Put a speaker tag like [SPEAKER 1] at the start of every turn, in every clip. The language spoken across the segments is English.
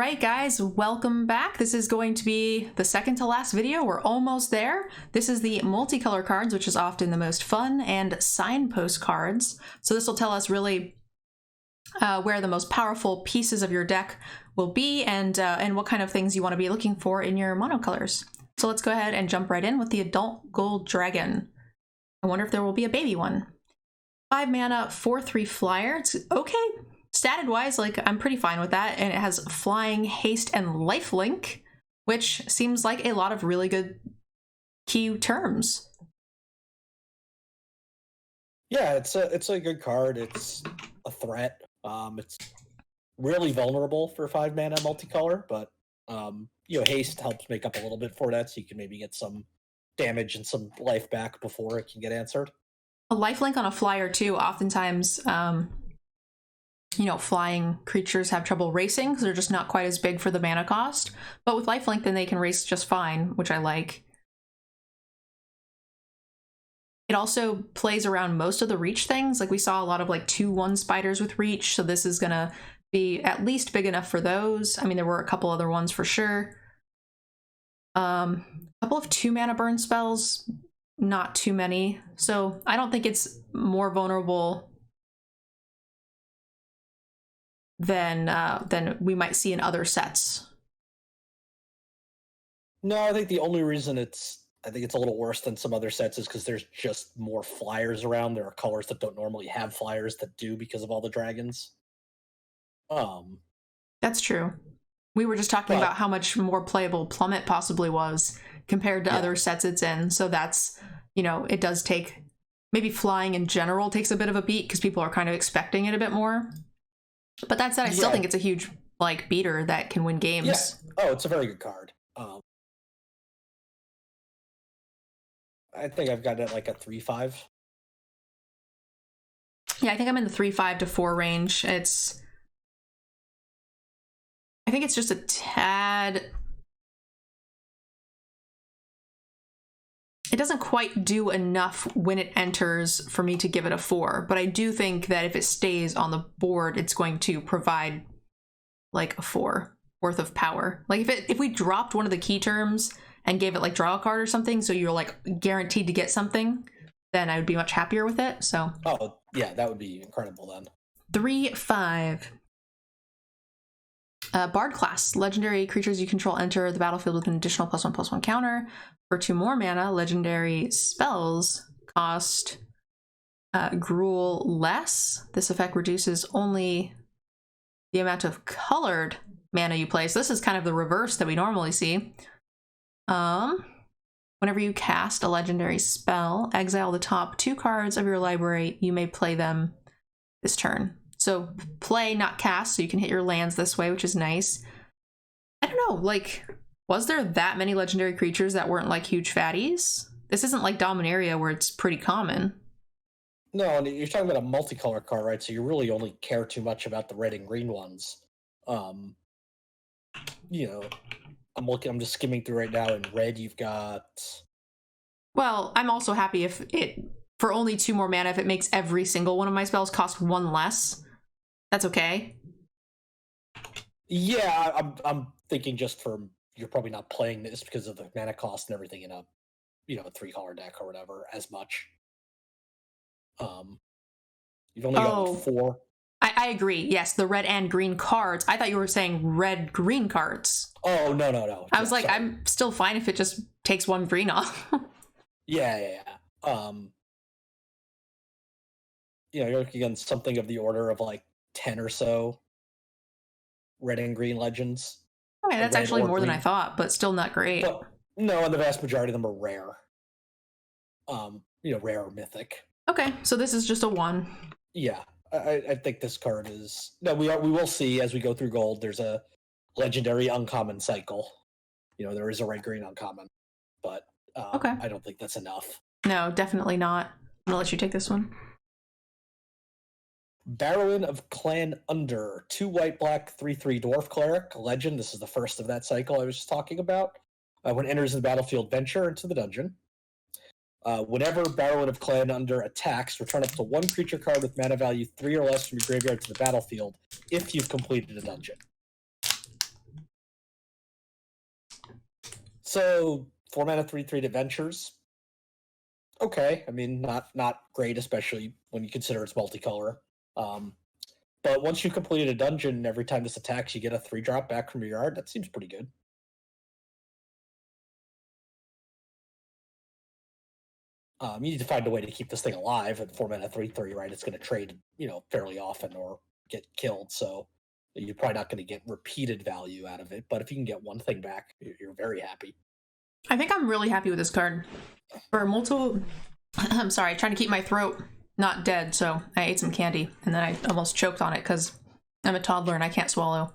[SPEAKER 1] Alright guys, welcome back. This is going to be the second to last video. We're almost there. This is the multicolor cards, which is often the most fun, and signpost cards. So this will tell us really where the most powerful pieces of your deck will be and what kind of things you want to be looking for in your monocolors. So let's go ahead and jump right in with the adult gold dragon. I wonder if there will be a baby one. 5 mana, 4/3 flyer. It's okay. Statted wise, like, I'm pretty fine with that, and it has flying, haste, and lifelink, which seems like a lot of really good key terms.
[SPEAKER 2] Yeah, it's a good card. It's a threat. It's really vulnerable for 5 mana multicolor, but haste helps make up a little bit for that, so you can maybe get some damage and some life back before it can get answered.
[SPEAKER 1] A lifelink on a flyer too. Oftentimes, flying creatures have trouble racing because they're just not quite as big for the mana cost. But with lifelink, then they can race just fine, which I like. It also plays around most of the reach things. Like we saw a lot of like 2/1 spiders with reach, so this is gonna be at least big enough for those. I mean, there were a couple other ones for sure. A couple of 2 mana burn spells, not too many. So I don't think it's more vulnerable than we might see in other sets.
[SPEAKER 2] No, I think the only reason I think it's a little worse than some other sets is because there's just more flyers around. There are colors that don't normally have flyers that do because of all the dragons.
[SPEAKER 1] That's true. We were just talking about how much more playable Plummet possibly was compared to other sets it's in. So that's, it does take, maybe flying in general takes a bit of a beat because people are kind of expecting it a bit more. But that said, I still think it's a huge beater that can win games.
[SPEAKER 2] Yeah. Oh, it's a very good card. I think I've got it like a 3/5.
[SPEAKER 1] Yeah, I think I'm in the 3/5 to 4 range. I think it's just a tad. It doesn't quite do enough when it enters for me to give it a 4, but I do think that if it stays on the board, it's going to provide like a 4 worth of power. Like if we dropped one of the key terms and gave it like draw a card or something, so you're like guaranteed to get something, then I would be much happier with it. So
[SPEAKER 2] yeah, that would be incredible then.
[SPEAKER 1] 3/5. Bard class. Legendary creatures you control enter the battlefield with an additional +1/+1 counter. For 2 more mana, legendary spells cost Gruul less. This effect reduces only the amount of colored mana you play. So this is kind of the reverse that we normally see. Whenever you cast a legendary spell, exile the top 2 cards of your library. You may play them this turn. So play, not cast, so you can hit your lands this way, which is nice. I don't know, like, was there that many legendary creatures that weren't like huge fatties? This isn't like Dominaria where it's pretty common.
[SPEAKER 2] No, and you're talking about a multicolor card, right? So you really only care too much about the red and green ones. I'm just skimming through right now. In red, you've got.
[SPEAKER 1] Well, I'm also happy if it, for only 2 more mana, if it makes every single one of my spells cost 1 less. That's okay.
[SPEAKER 2] Yeah, I'm thinking just for you're probably not playing this because of the mana cost and everything in a 3-color deck or whatever as much. You've only got 4.
[SPEAKER 1] I agree. Yes, the red and green cards. I thought you were saying red-green cards.
[SPEAKER 2] Oh, no.
[SPEAKER 1] I was like, sorry. I'm still fine if it just takes 1 green off.
[SPEAKER 2] Yeah. You're looking at something of the order of like 10 or so red and green legends.
[SPEAKER 1] Okay, that's actually more than I thought, but still not great.
[SPEAKER 2] But, no, and the vast majority of them are rare. Rare or mythic.
[SPEAKER 1] Okay, so this is just a 1.
[SPEAKER 2] Yeah, I think this card is. No, we will see as we go through gold. There's a legendary uncommon cycle. There is a red green uncommon, but
[SPEAKER 1] okay.
[SPEAKER 2] I don't think that's enough.
[SPEAKER 1] No, definitely not. I'm gonna let you take this one.
[SPEAKER 2] Barrowin of Clan Under, 2 white-black, 3/3 dwarf cleric, legend. This is the first of that cycle I was just talking about. When it enters the battlefield, venture into the dungeon. Whenever Barrowin of Clan Under attacks, return up to 1 creature card with mana value 3 or less from your graveyard to the battlefield if you've completed a dungeon. So 4 mana 3/3 adventures. Okay, I mean not great, especially when you consider it's multicolor. But once you completed a dungeon, every time this attacks, you get a 3-drop back from your yard. That seems pretty good. You need to find a way to keep this thing alive at 4 mana 3/3, right? It's going to trade, fairly often or get killed. So you're probably not going to get repeated value out of it. But if you can get one thing back, you're very happy.
[SPEAKER 1] I think I'm really happy with this card. For multiple, I'm sorry, trying to keep my throat not dead, so I ate some candy and then I almost choked on it because I'm a toddler and I can't swallow.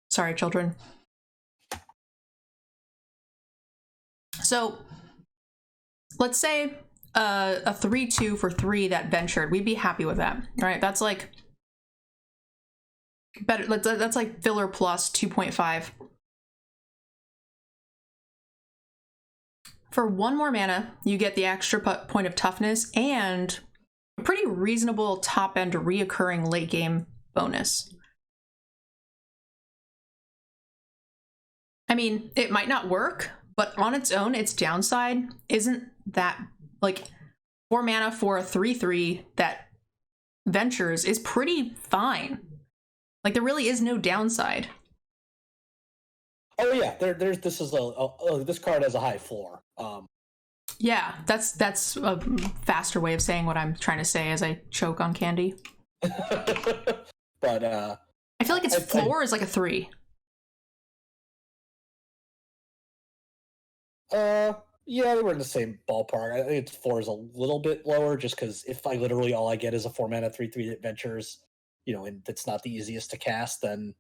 [SPEAKER 1] Sorry, children. So let's say a 3/2 for 3 that ventured. We'd be happy with that, right? That's like better. That's like filler plus 2.5. For 1 more mana, you get the extra point of toughness and a pretty reasonable top end reoccurring late game bonus. I mean, it might not work, but on its own, its downside isn't that, like, 4 mana for a 3/3 that ventures is pretty fine. Like, there really is no downside.
[SPEAKER 2] Oh yeah, this card has a high floor.
[SPEAKER 1] Yeah, that's a faster way of saying what I'm trying to say as I choke on candy.
[SPEAKER 2] But
[SPEAKER 1] I feel like its floor is like a 3.
[SPEAKER 2] Yeah, they were in the same ballpark. I think its floor is a little bit lower just because if I literally all I get is a 4 mana 3/3 adventures, and it's not the easiest to cast, then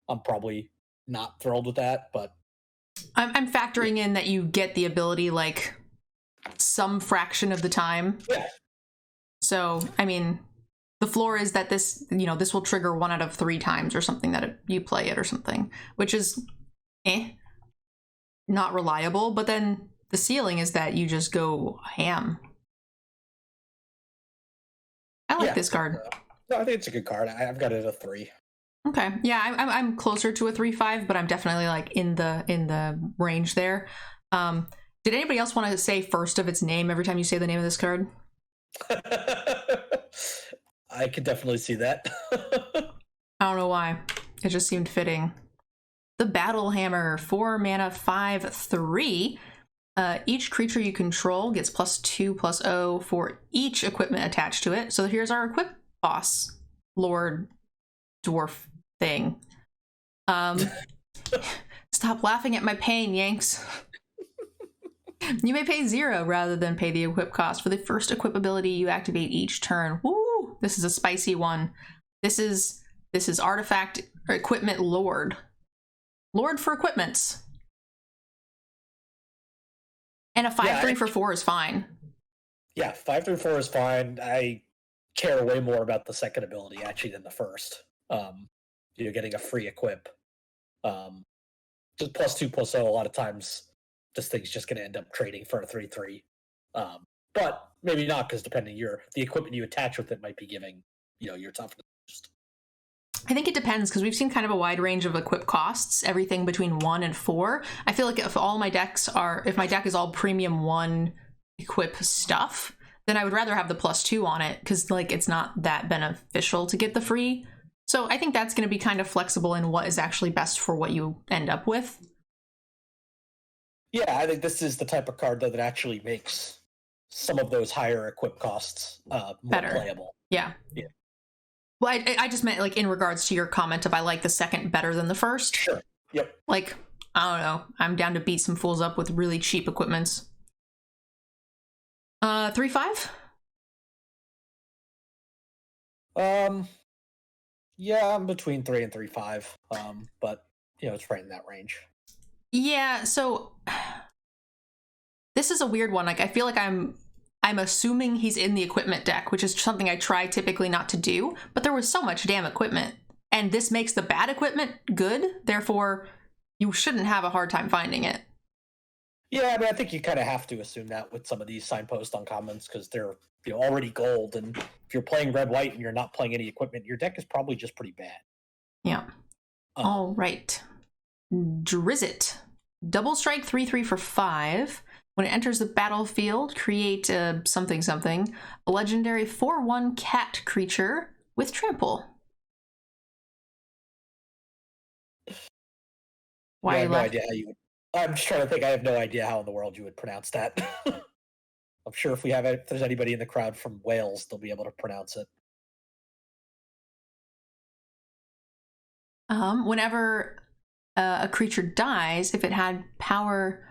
[SPEAKER 2] I'm probably not thrilled with that. But
[SPEAKER 1] I'm factoring in that you get the ability like some fraction of the time.
[SPEAKER 2] yeah.
[SPEAKER 1] So, I mean, the floor is that this will trigger 1 out of 3 times or something that you play it or something, which is not reliable. But then the ceiling is that you just go ham. I like this card.
[SPEAKER 2] No, I think it's a good card. I've got it at a 3.
[SPEAKER 1] Okay, yeah, I'm closer to a 3/5, but I'm definitely like in the range there. Did anybody else want to say first of its name every time you say the name of this card?
[SPEAKER 2] I could definitely see that.
[SPEAKER 1] I don't know why. It just seemed fitting. The Battle Hammer, 4 mana 5/3. Each creature you control gets +2/+0 for each equipment attached to it. So here's our equip boss, Lord Dwarf thing. Stop laughing at my pain, Yanks. You may pay 0 rather than pay the equip cost for the first equip ability you activate each turn. Woo! This is a spicy one. This is artifact or equipment lord. Lord for equipments. And a 5/3 for 4 is fine.
[SPEAKER 2] Yeah, 5/3 4 is fine. I care way more about the second ability actually than the first. You're getting a free equip. Just +2/+0. A lot of times, this thing's just going to end up trading for a 3/3. But maybe not, because depending the equipment you attach with it might be giving your toughness.
[SPEAKER 1] I think it depends, because we've seen kind of a wide range of equip costs, everything between 1 and 4. I feel like if my deck is all premium 1 equip stuff, then I would rather have the +2 on it, because like it's not that beneficial to get the free. So I think that's going to be kind of flexible in what is actually best for what you end up with.
[SPEAKER 2] Yeah, I think this is the type of card that actually makes some of those higher equip costs more
[SPEAKER 1] better
[SPEAKER 2] playable.
[SPEAKER 1] Yeah. Well, I just meant like in regards to your comment of I like the second better than the first.
[SPEAKER 2] Sure. Yep.
[SPEAKER 1] Like, I don't know. I'm down to beat some fools up with really cheap equipments. 3/5?
[SPEAKER 2] Yeah, I'm between 3 and 3/5. But it's right in that range.
[SPEAKER 1] Yeah, so this is a weird one. Like, I feel like I'm assuming he's in the equipment deck, which is something I try typically not to do, but there was so much damn equipment, and this makes the bad equipment good, therefore you shouldn't have a hard time finding it.
[SPEAKER 2] Yeah, I mean, I think you kind of have to assume that with some of these signpost uncommons, because they're already gold, and if you're playing red-white and you're not playing any equipment, your deck is probably just pretty bad.
[SPEAKER 1] Yeah. All right. Drizzit. Double strike 3/3 for 5. When it enters the battlefield, create something something. A legendary 4/1 cat creature with trample. Why
[SPEAKER 2] I
[SPEAKER 1] are you
[SPEAKER 2] have no
[SPEAKER 1] laughing?
[SPEAKER 2] idea how you would. I'm just trying to think. I have no idea how in the world you would pronounce that. I'm sure if there's anybody in the crowd from Wales, they'll be able to pronounce it.
[SPEAKER 1] Whenever a creature dies, if it had power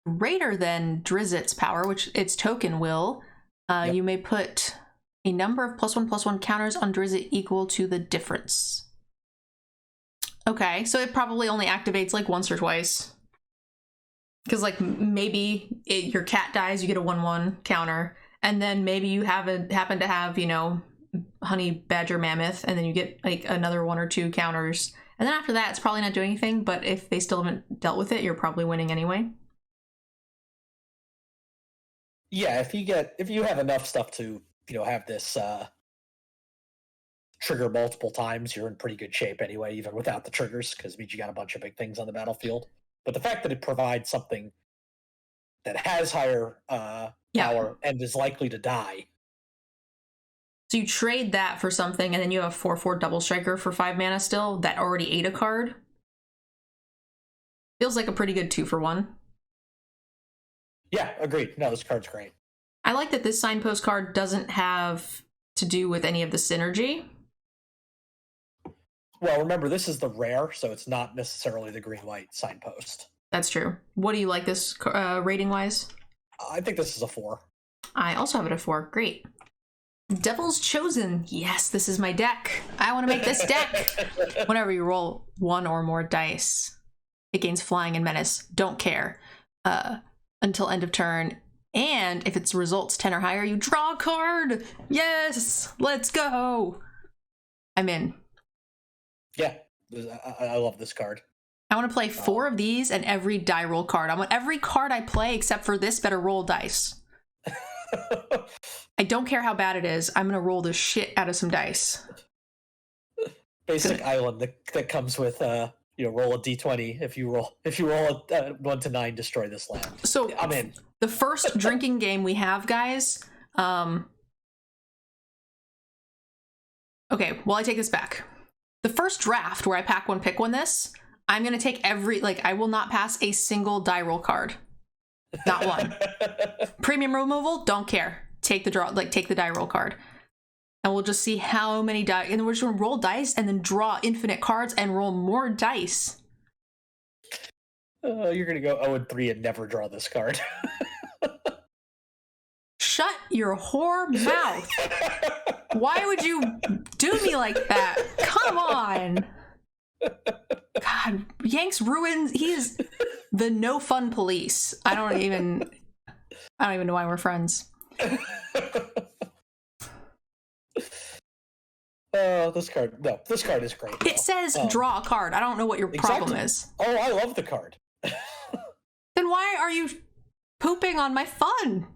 [SPEAKER 1] greater than Drizzit's power, which its token will,
[SPEAKER 2] Yep.
[SPEAKER 1] you may put a number of +1/+1 counters on Drizzit equal to the difference. Okay, so it probably only activates like once or twice. Because like maybe your cat dies, you get a 1/1 counter, and then maybe you happen to have, you know, honey badger mammoth, and then you get like another 1 or 2 counters, and then after that it's probably not doing anything. But if they still haven't dealt with it, you're probably winning anyway.
[SPEAKER 2] Yeah, if you have enough stuff to have this trigger multiple times, you're in pretty good shape anyway, even without the triggers, because it means you got a bunch of big things on the battlefield. But the fact that it provides something that has higher power and is likely to die.
[SPEAKER 1] So you trade that for something, and then you have a 4/4 double striker for 5 mana still that already ate a card. Feels like a pretty good 2-for-1.
[SPEAKER 2] Yeah, agreed. No, this card's great.
[SPEAKER 1] I like that this signpost card doesn't have to do with any of the synergy.
[SPEAKER 2] Well, remember, this is the rare, so it's not necessarily the green-white signpost.
[SPEAKER 1] That's true. What do you like this rating-wise?
[SPEAKER 2] I think this is a 4.
[SPEAKER 1] I also have it at 4. Great. Devil's Chosen. Yes, this is my deck. I want to make this deck. Whenever you roll 1 or more dice, it gains flying and menace. Don't care. Until end of turn. And if its results 10 or higher, you draw a card. Yes, let's go. I'm in.
[SPEAKER 2] Yeah, I love this card.
[SPEAKER 1] I want to play 4 of these and every die roll card. I want every card I play except for this better roll dice. I don't care how bad it is. I'm gonna roll the shit out of some dice.
[SPEAKER 2] Basic island that comes with roll a d20. If you roll a 1 to 9, destroy this land.
[SPEAKER 1] So
[SPEAKER 2] I'm in.
[SPEAKER 1] The first drinking game we have, guys. Okay, well, I take this back. The first draft where I pack one, pick one this, I'm going to take I will not pass a single die roll card. Not one. Premium removal, don't care. Take the die roll card. And we'll just see how many die, and then we're just going to roll dice and then draw infinite cards and roll more dice.
[SPEAKER 2] You're going to go 0-3 and never draw this card.
[SPEAKER 1] Shut your whore mouth. Why would you do me like that? Come on. God, Yanks ruins. He's the no fun police. I don't even know why we're friends.
[SPEAKER 2] This card is great.
[SPEAKER 1] It says draw a card. I don't know what your problem is.
[SPEAKER 2] Oh, I love the card.
[SPEAKER 1] Then why are you pooping on my fun?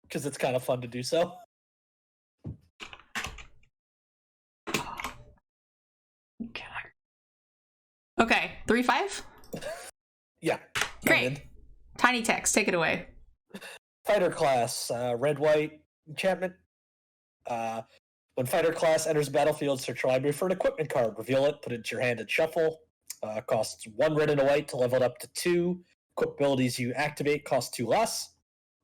[SPEAKER 2] Because it's kind of fun to do so.
[SPEAKER 1] Okay, 3/5?
[SPEAKER 2] Yeah.
[SPEAKER 1] Great. Tiny text, take it away.
[SPEAKER 2] Fighter class, red-white enchantment. When fighter class enters the battlefield, search your library for an equipment card. Reveal it, put it into your hand and shuffle. Costs 1 red and a white to level it up to 2. Equip abilities you activate cost 2 less.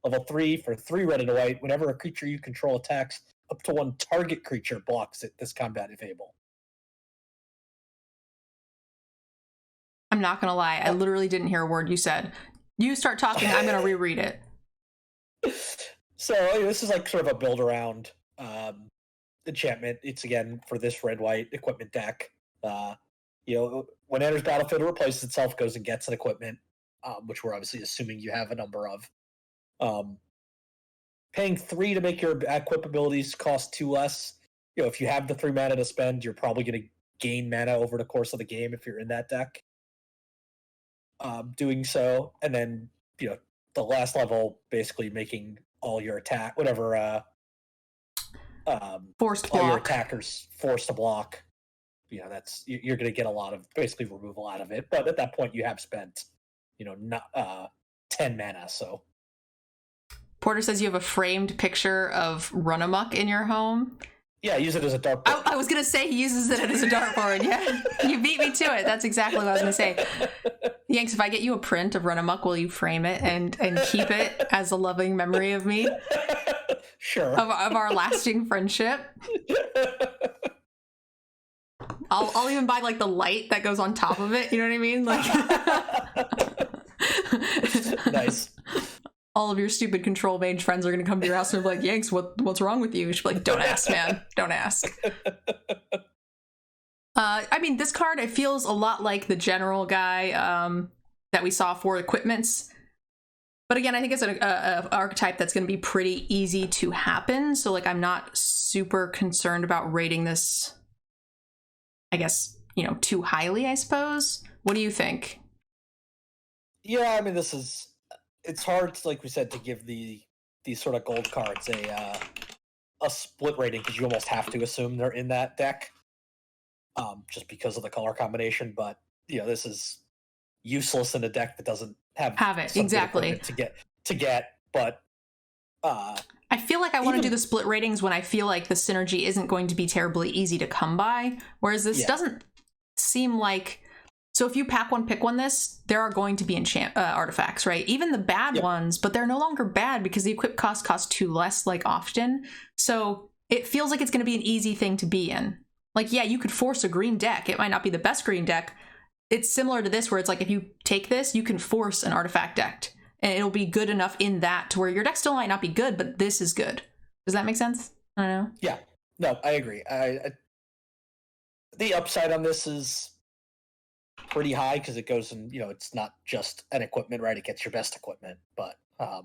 [SPEAKER 2] Level 3 for 3 red and a white. Whenever a creature you control attacks, up to 1 target creature blocks it. This combat if able.
[SPEAKER 1] I'm not gonna lie, I literally didn't hear a word you said. You start talking, I'm gonna reread it.
[SPEAKER 2] So this is like sort of a build around enchantment. It's again for this red-white equipment deck. When it enters battlefield, it replaces itself, goes and gets an equipment, which we're obviously assuming you have a number of. Paying 3 to make your equip abilities cost 2 less. If you have the 3 mana to spend, you're probably going to gain mana over the course of the game if you're in that deck. Doing so, and then the last level basically making all your attack, whatever,
[SPEAKER 1] Forced
[SPEAKER 2] all
[SPEAKER 1] block.
[SPEAKER 2] your attackers forced to block, that's you're going to get a lot of basically removal out of it. But at that point, you have spent, not 10 mana. So
[SPEAKER 1] Porter says you have a framed picture of Runemuck in your home.
[SPEAKER 2] Yeah, use it as a dartboard.
[SPEAKER 1] I was gonna say he uses it as a dartboard. Yeah, you beat me to it. That's exactly what I was gonna say. Yanks, if I get you a print of Runemuck, will you frame it and keep it as a loving memory of me?
[SPEAKER 2] Sure.
[SPEAKER 1] Of our lasting friendship. I'll even buy like the light that goes on top of it. You know what I mean? Like,
[SPEAKER 2] nice.
[SPEAKER 1] All of your stupid control mage friends are gonna come to your house and be like, Yanks, what's wrong with you? You should be like, don't ask, man. Don't ask. I mean, this card, it feels a lot like the general guy that we saw for equipments. But again, I think it's an archetype that's going to be pretty easy to happen. So like, I'm not super concerned about rating this, I guess, too highly, I suppose. What do you think?
[SPEAKER 2] Yeah, I mean, it's hard, like we said, to give these sort of gold cards a split rating, because you almost have to assume they're in that deck, just because of the color combination. But this is useless in a deck that doesn't have
[SPEAKER 1] it exactly
[SPEAKER 2] to get. But
[SPEAKER 1] I feel like I want to do the split ratings when I feel like the synergy isn't going to be terribly easy to come by, whereas this doesn't seem like. So if you pack one, pick one, there are going to be artifacts, right? Even the bad ones, but they're no longer bad because the equip costs 2 less, like, often. So it feels like it's going to be an easy thing to be in. Like, yeah, you could force a green deck. It might not be the best green deck. It's similar to this, where it's like, if you take this, you can force an artifact deck. And it'll be good enough in that to where your deck still might not be good, but this is good. Does that make sense? I don't know.
[SPEAKER 2] Yeah. No, I agree. The upside on this is pretty high, because it goes in, it's not just an equipment, right? It gets your best equipment. But
[SPEAKER 1] I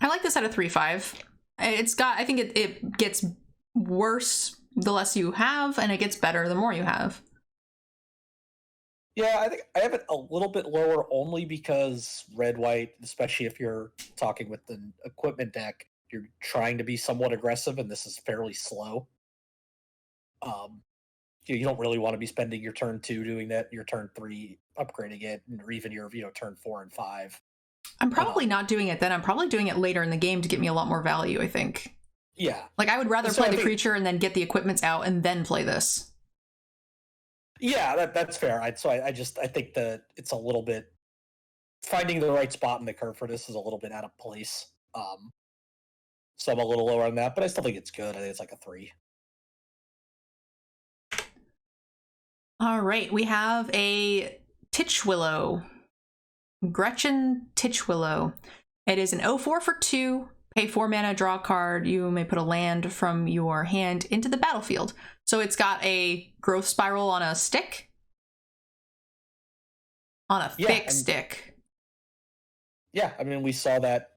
[SPEAKER 1] like this at a 3/5. I think it gets worse the less you have, and it gets better the more you have.
[SPEAKER 2] Yeah, I think I have it a little bit lower only because red-white, especially if you're talking with an equipment deck, you're trying to be somewhat aggressive, and this is fairly slow. You don't really want to be spending your turn 2 doing that, your turn 3 upgrading it, or even your turn 4 and 5.
[SPEAKER 1] I'm probably not doing it then. I'm probably doing it later in the game to get me a lot more value, I think.
[SPEAKER 2] Yeah.
[SPEAKER 1] Like, I would rather play the creature and then get the equipments out and then play this.
[SPEAKER 2] Yeah, that's fair. I think that it's a little bit, finding the right spot in the curve for this is a little bit out of place. So I'm a little lower on that, but I still think it's good. I think it's like a 3.
[SPEAKER 1] All right, we have a Titch Willow. Gretchen Titch Willow. It is an 0/4 for 2. Pay 4 mana, draw a card. You may put a land from your hand into the battlefield. So it's got a growth spiral on a stick. On a thick stick.
[SPEAKER 2] Yeah, I mean, we saw that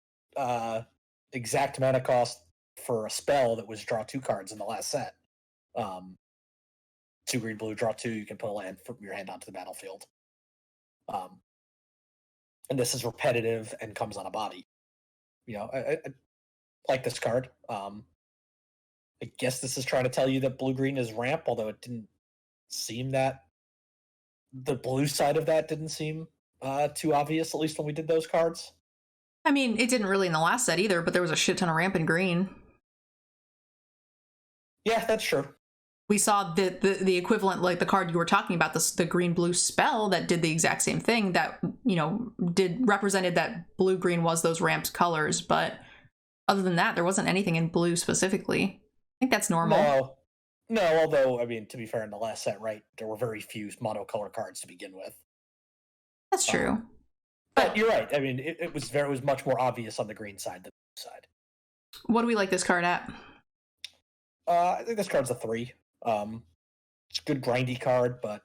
[SPEAKER 2] exact mana cost for a spell that was draw 2 cards in the last set. 2 green, blue, draw 2, you can put a land from your hand onto the battlefield. And this is repetitive and comes on a body. I like this card. I guess this is trying to tell you that blue-green is ramp, although it didn't seem that. The blue side of that didn't seem too obvious, at least when we did those cards.
[SPEAKER 1] I mean, it didn't really in the last set either, but there was a shit ton of ramp in green.
[SPEAKER 2] Yeah, that's true.
[SPEAKER 1] We saw the equivalent, like the card you were talking about, the green-blue spell that did the exact same thing, that, represented that blue-green was those ramped colors, but other than that, there wasn't anything in blue specifically. I think that's normal.
[SPEAKER 2] No, although, I mean, to be fair, in the last set, right, there were very few monocolor cards to begin with.
[SPEAKER 1] That's true.
[SPEAKER 2] But you're right. I mean, it was much more obvious on the green side than the blue side.
[SPEAKER 1] What do we like this card at?
[SPEAKER 2] I think this card's a 3. It's a good grindy card, but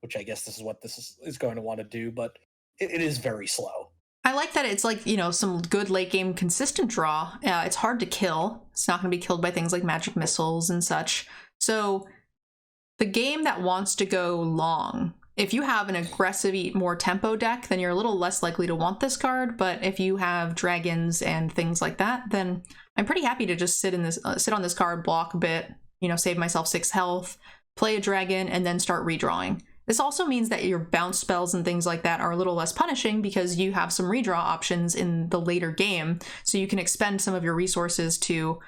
[SPEAKER 2] which I guess this is what this is going to want to do, but it is very slow.
[SPEAKER 1] I like that it's like, some good late game consistent draw. It's hard to kill. It's not going to be killed by things like magic missiles and such. So the game that wants to go long, if you have an aggressive, more tempo deck, then you're a little less likely to want this card. But if you have dragons and things like that, then I'm pretty happy to just sit on this card, block a bit, save myself 6 health, play a dragon, and then start redrawing. This also means that your bounce spells and things like that are a little less punishing because you have some redraw options in the later game. So you can expend some of your resources to,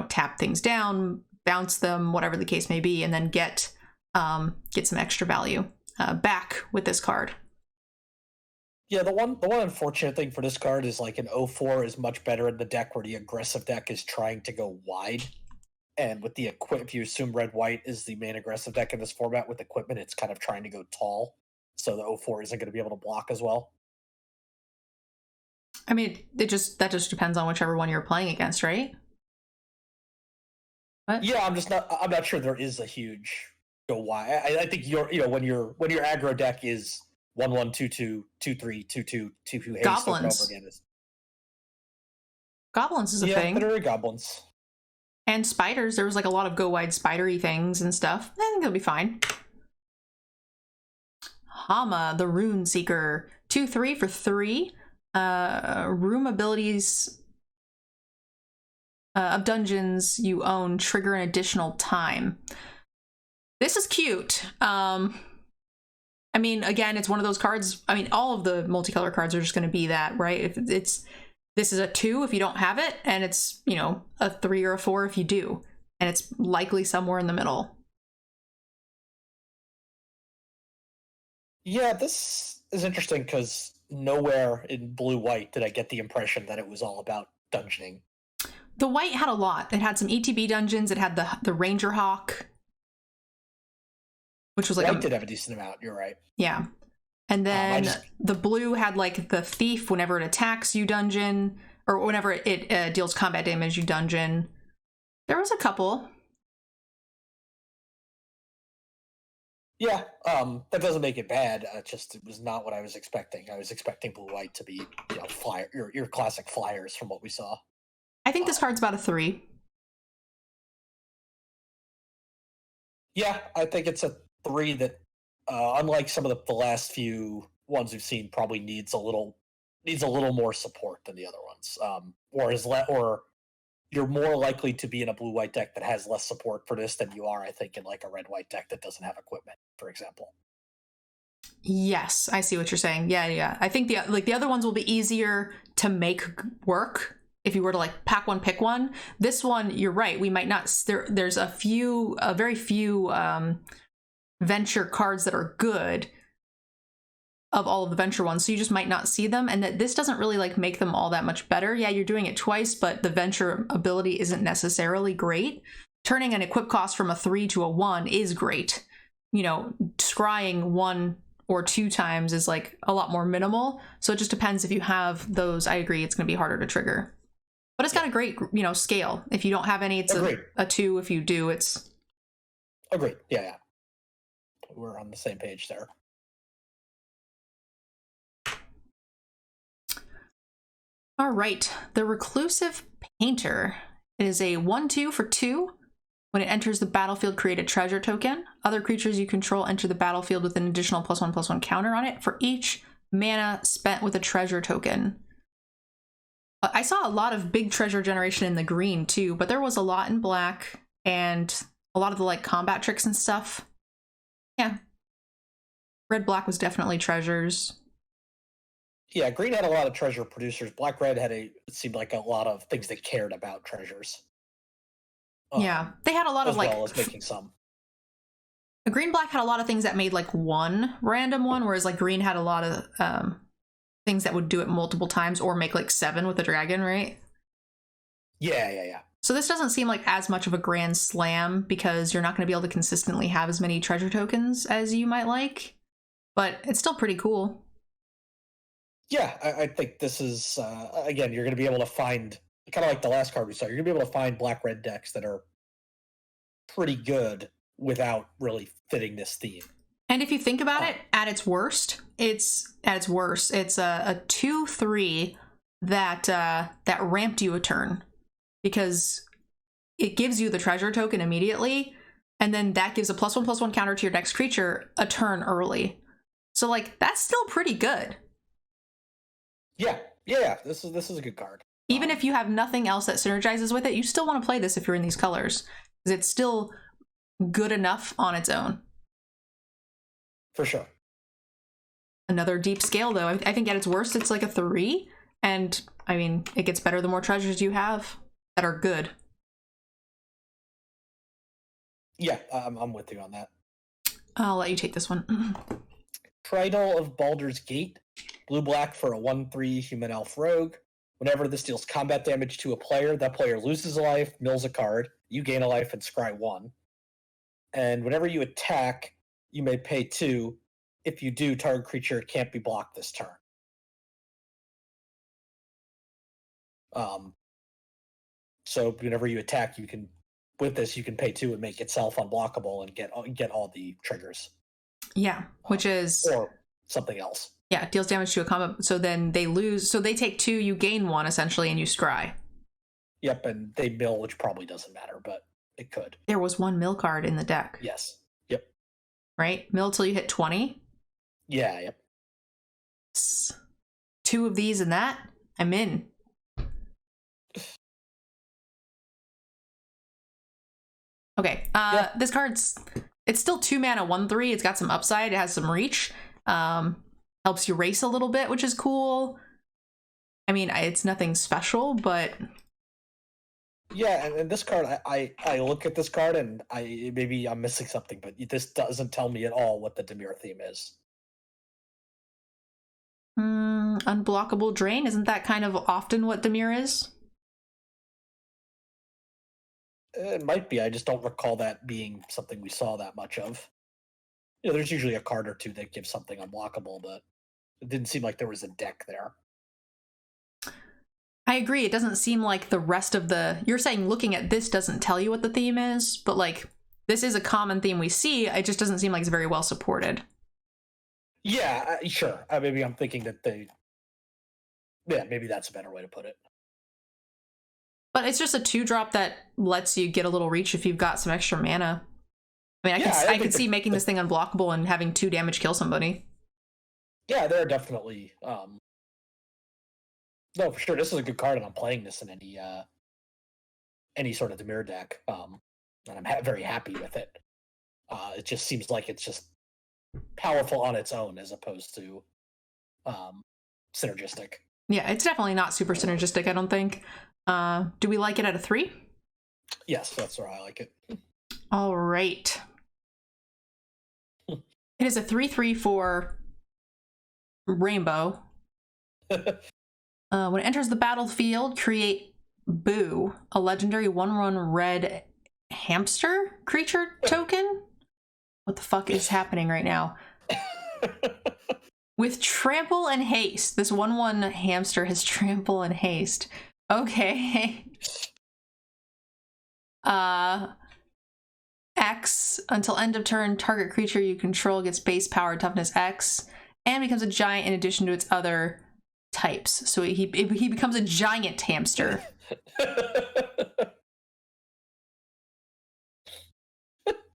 [SPEAKER 1] tap things down, bounce them, whatever the case may be, and then get some extra value back with this card.
[SPEAKER 2] Yeah, the one unfortunate thing for this card is like an 0/4 is much better in the deck where the aggressive deck is trying to go wide. And with the if you assume red-white is the main aggressive deck in this format, with equipment, it's kind of trying to go tall. So the 0/4 isn't going to be able to block as well.
[SPEAKER 1] I mean, that just depends on whichever one you're playing against, right? What?
[SPEAKER 2] Yeah, I'm not sure there is a huge go wide. I think when your aggro deck is 1/1, 2/2, 2/3, 2/2, 2/2 haste
[SPEAKER 1] Goblins.
[SPEAKER 2] over and over again.
[SPEAKER 1] Goblins is a thing.
[SPEAKER 2] Yeah, there are goblins.
[SPEAKER 1] And spiders, there was like a lot of go wide spidery things and stuff. I think it'll be fine. Hama, the Runeseeker. 2/3 for 3. Room abilities of dungeons you own trigger an additional time. This is cute. I mean, again, it's one of those cards. I mean, all of the multicolor cards are just going to be that, right? If this is a 2 if you don't have it, and it's, a 3 or a 4 if you do. And it's likely somewhere in the middle.
[SPEAKER 2] Yeah, this is interesting because nowhere in blue-white did I get the impression that it was all about dungeoning.
[SPEAKER 1] The white had a lot. It had some ETB dungeons. It had the Ranger Hawk, which was like
[SPEAKER 2] White did have a decent amount, you're right.
[SPEAKER 1] Yeah. And then the blue had like the Thief whenever it attacks you dungeon, or whenever it deals combat damage you dungeon. There was a couple.
[SPEAKER 2] Yeah, that doesn't make it bad. It was not what I was expecting. I was expecting blue-white to be, flyer, your classic flyers from what we saw.
[SPEAKER 1] I think this card's about a 3.
[SPEAKER 2] Yeah, I think it's a 3 that, unlike some of the last few ones we've seen, probably needs a little more support than the other ones. Or you're more likely to be in a blue-white deck that has less support for this than you are, I think, in like a red-white deck that doesn't have equipment, for example.
[SPEAKER 1] Yes, I see what you're saying. Yeah. I think the other ones will be easier to make work if you were to like pack one, pick one. This one, you're right. We might not. There's a very few venture cards that are good of all of the venture ones, so you just might not see them, and that this doesn't really like make them all that much better. Yeah, you're doing it twice, but the venture ability isn't necessarily great. Turning an equip cost from a 3 to a 1 is great. Scrying 1 or 2 times is like a lot more minimal, so it just depends if you have those. I agree, it's going to be harder to trigger, but it's got a great scale. If you don't have any, it's a 2. If you do, it's
[SPEAKER 2] agreed. Yeah, we're on the same page there.
[SPEAKER 1] All right, the Reclusive Painter. It is a 1/2 for 2. When it enters the battlefield, create a treasure token. Other creatures you control enter the battlefield with an additional +1/+1 counter on it for each mana spent with a treasure token. I saw a lot of big treasure generation in the green too, but there was a lot in black and a lot of the like combat tricks and stuff. Yeah. Red-black was definitely treasures.
[SPEAKER 2] Yeah, green had a lot of treasure producers. Black-red it seemed like a lot of things that cared about treasures.
[SPEAKER 1] Yeah, they had a lot of like...
[SPEAKER 2] as well as making some.
[SPEAKER 1] Green-black had a lot of things that made like one random one, whereas like green had a lot of things that would do it multiple times or make like 7 with a dragon, right?
[SPEAKER 2] Yeah.
[SPEAKER 1] So this doesn't seem like as much of a grand slam because you're not going to be able to consistently have as many treasure tokens as you might like, but it's still pretty cool.
[SPEAKER 2] Yeah, I think this is, again, you're going to be able to find, kind of like the last card we saw, you're going to be able to find black-red decks that are pretty good without really fitting this theme.
[SPEAKER 1] And if you think about it, at its worst, it's a 2/3 that ramped you a turn, because it gives you the treasure token immediately, and then that gives a +1/+1 counter to your next creature a turn early. So like that's still pretty good.
[SPEAKER 2] Yeah. This is a good card.
[SPEAKER 1] Even if you have nothing else that synergizes with it, you still want to play this if you're in these colors. Because it's still good enough on its own.
[SPEAKER 2] For sure.
[SPEAKER 1] Another deep scale, though. I think at its worst, it's like a 3. And, I mean, it gets better the more treasures you have that are good.
[SPEAKER 2] Yeah, I'm with you on that.
[SPEAKER 1] I'll let you take this one.
[SPEAKER 2] Tridel of Baldur's Gate. Blue-black for a 1/3 human elf rogue. Whenever this deals combat damage to a player, that player loses a life, mills a card, you gain a life, and scry 1. And whenever you attack, you may pay 2. If you do, target creature can't be blocked this turn. So whenever you attack, you can, with this, you can pay 2 and make itself unblockable and get all the triggers.
[SPEAKER 1] Yeah, which is...
[SPEAKER 2] Or something else.
[SPEAKER 1] Yeah, deals damage to a combat. So then they lose. So they take 2, you gain 1, essentially, and you scry.
[SPEAKER 2] Yep, and they mill, which probably doesn't matter, but it could.
[SPEAKER 1] There was 1 mill card in the deck.
[SPEAKER 2] Yes. Yep.
[SPEAKER 1] Right? Mill till you hit 20?
[SPEAKER 2] Yeah, yep.
[SPEAKER 1] 2 of these and that, I'm in. Okay, yeah. This card's... It's still 2 mana, 1/3. It's got some upside. It has some reach. Helps you race a little bit, which is cool. I mean, it's nothing special, but...
[SPEAKER 2] Yeah, and this card, I look at this card and maybe I'm missing something, but this doesn't tell me at all what the Dimir theme is.
[SPEAKER 1] Unblockable Drain? Isn't that kind of often what Dimir is?
[SPEAKER 2] It might be. I just don't recall that being something we saw that much of. You know, there's usually a card or two that gives something unblockable, but it didn't seem like there was a deck there.
[SPEAKER 1] I agree. It doesn't seem like the rest of the... You're saying looking at this doesn't tell you what the theme is, but like, this is a common theme we see. It just doesn't seem like it's very well supported.
[SPEAKER 2] Yeah, sure. Maybe I'm thinking that they... Yeah, maybe that's a better way to put it.
[SPEAKER 1] But it's just a 2-drop that lets you get a little reach if you've got some extra mana. I mean, I could see making this thing unblockable and having 2 damage kill somebody. Yeah,
[SPEAKER 2] there are definitely... No, for sure. This is a good card, and I'm playing this in any sort of Dimir deck. And I'm very happy with it. It just seems like it's just powerful on its own as opposed to synergistic.
[SPEAKER 1] Yeah, it's definitely not super synergistic, I don't think. Do we like it at a 3?
[SPEAKER 2] Yes, that's where I like it.
[SPEAKER 1] All right. It is a 3/3 for Rainbow. When it enters the battlefield, create Boo, a legendary 1/1 red hamster creature token. What the fuck is happening right now? With trample and haste. This 1/1 hamster has trample and haste. Okay. X, until end of turn, target creature you control gets base power toughness X and becomes a giant in addition to its other types. So he becomes a giant hamster.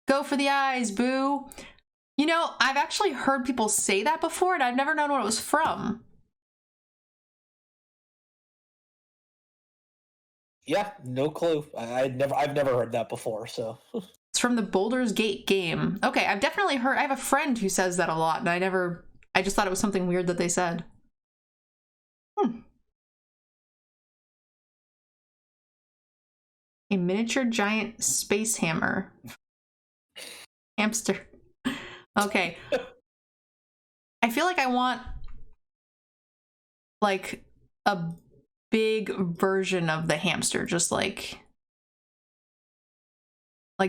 [SPEAKER 1] Go for the eyes, Boo. You know, I've actually heard people say that before, and I've never known what it was from.
[SPEAKER 2] Yeah, no clue. I've never heard that before, so.
[SPEAKER 1] It's from the Baldurs Gate game. Okay, I've definitely heard... I have a friend who says that a lot, and I just thought it was something weird that they said. A miniature giant space hammer. Hamster. Okay. I feel like I want like a big version of the hamster, just like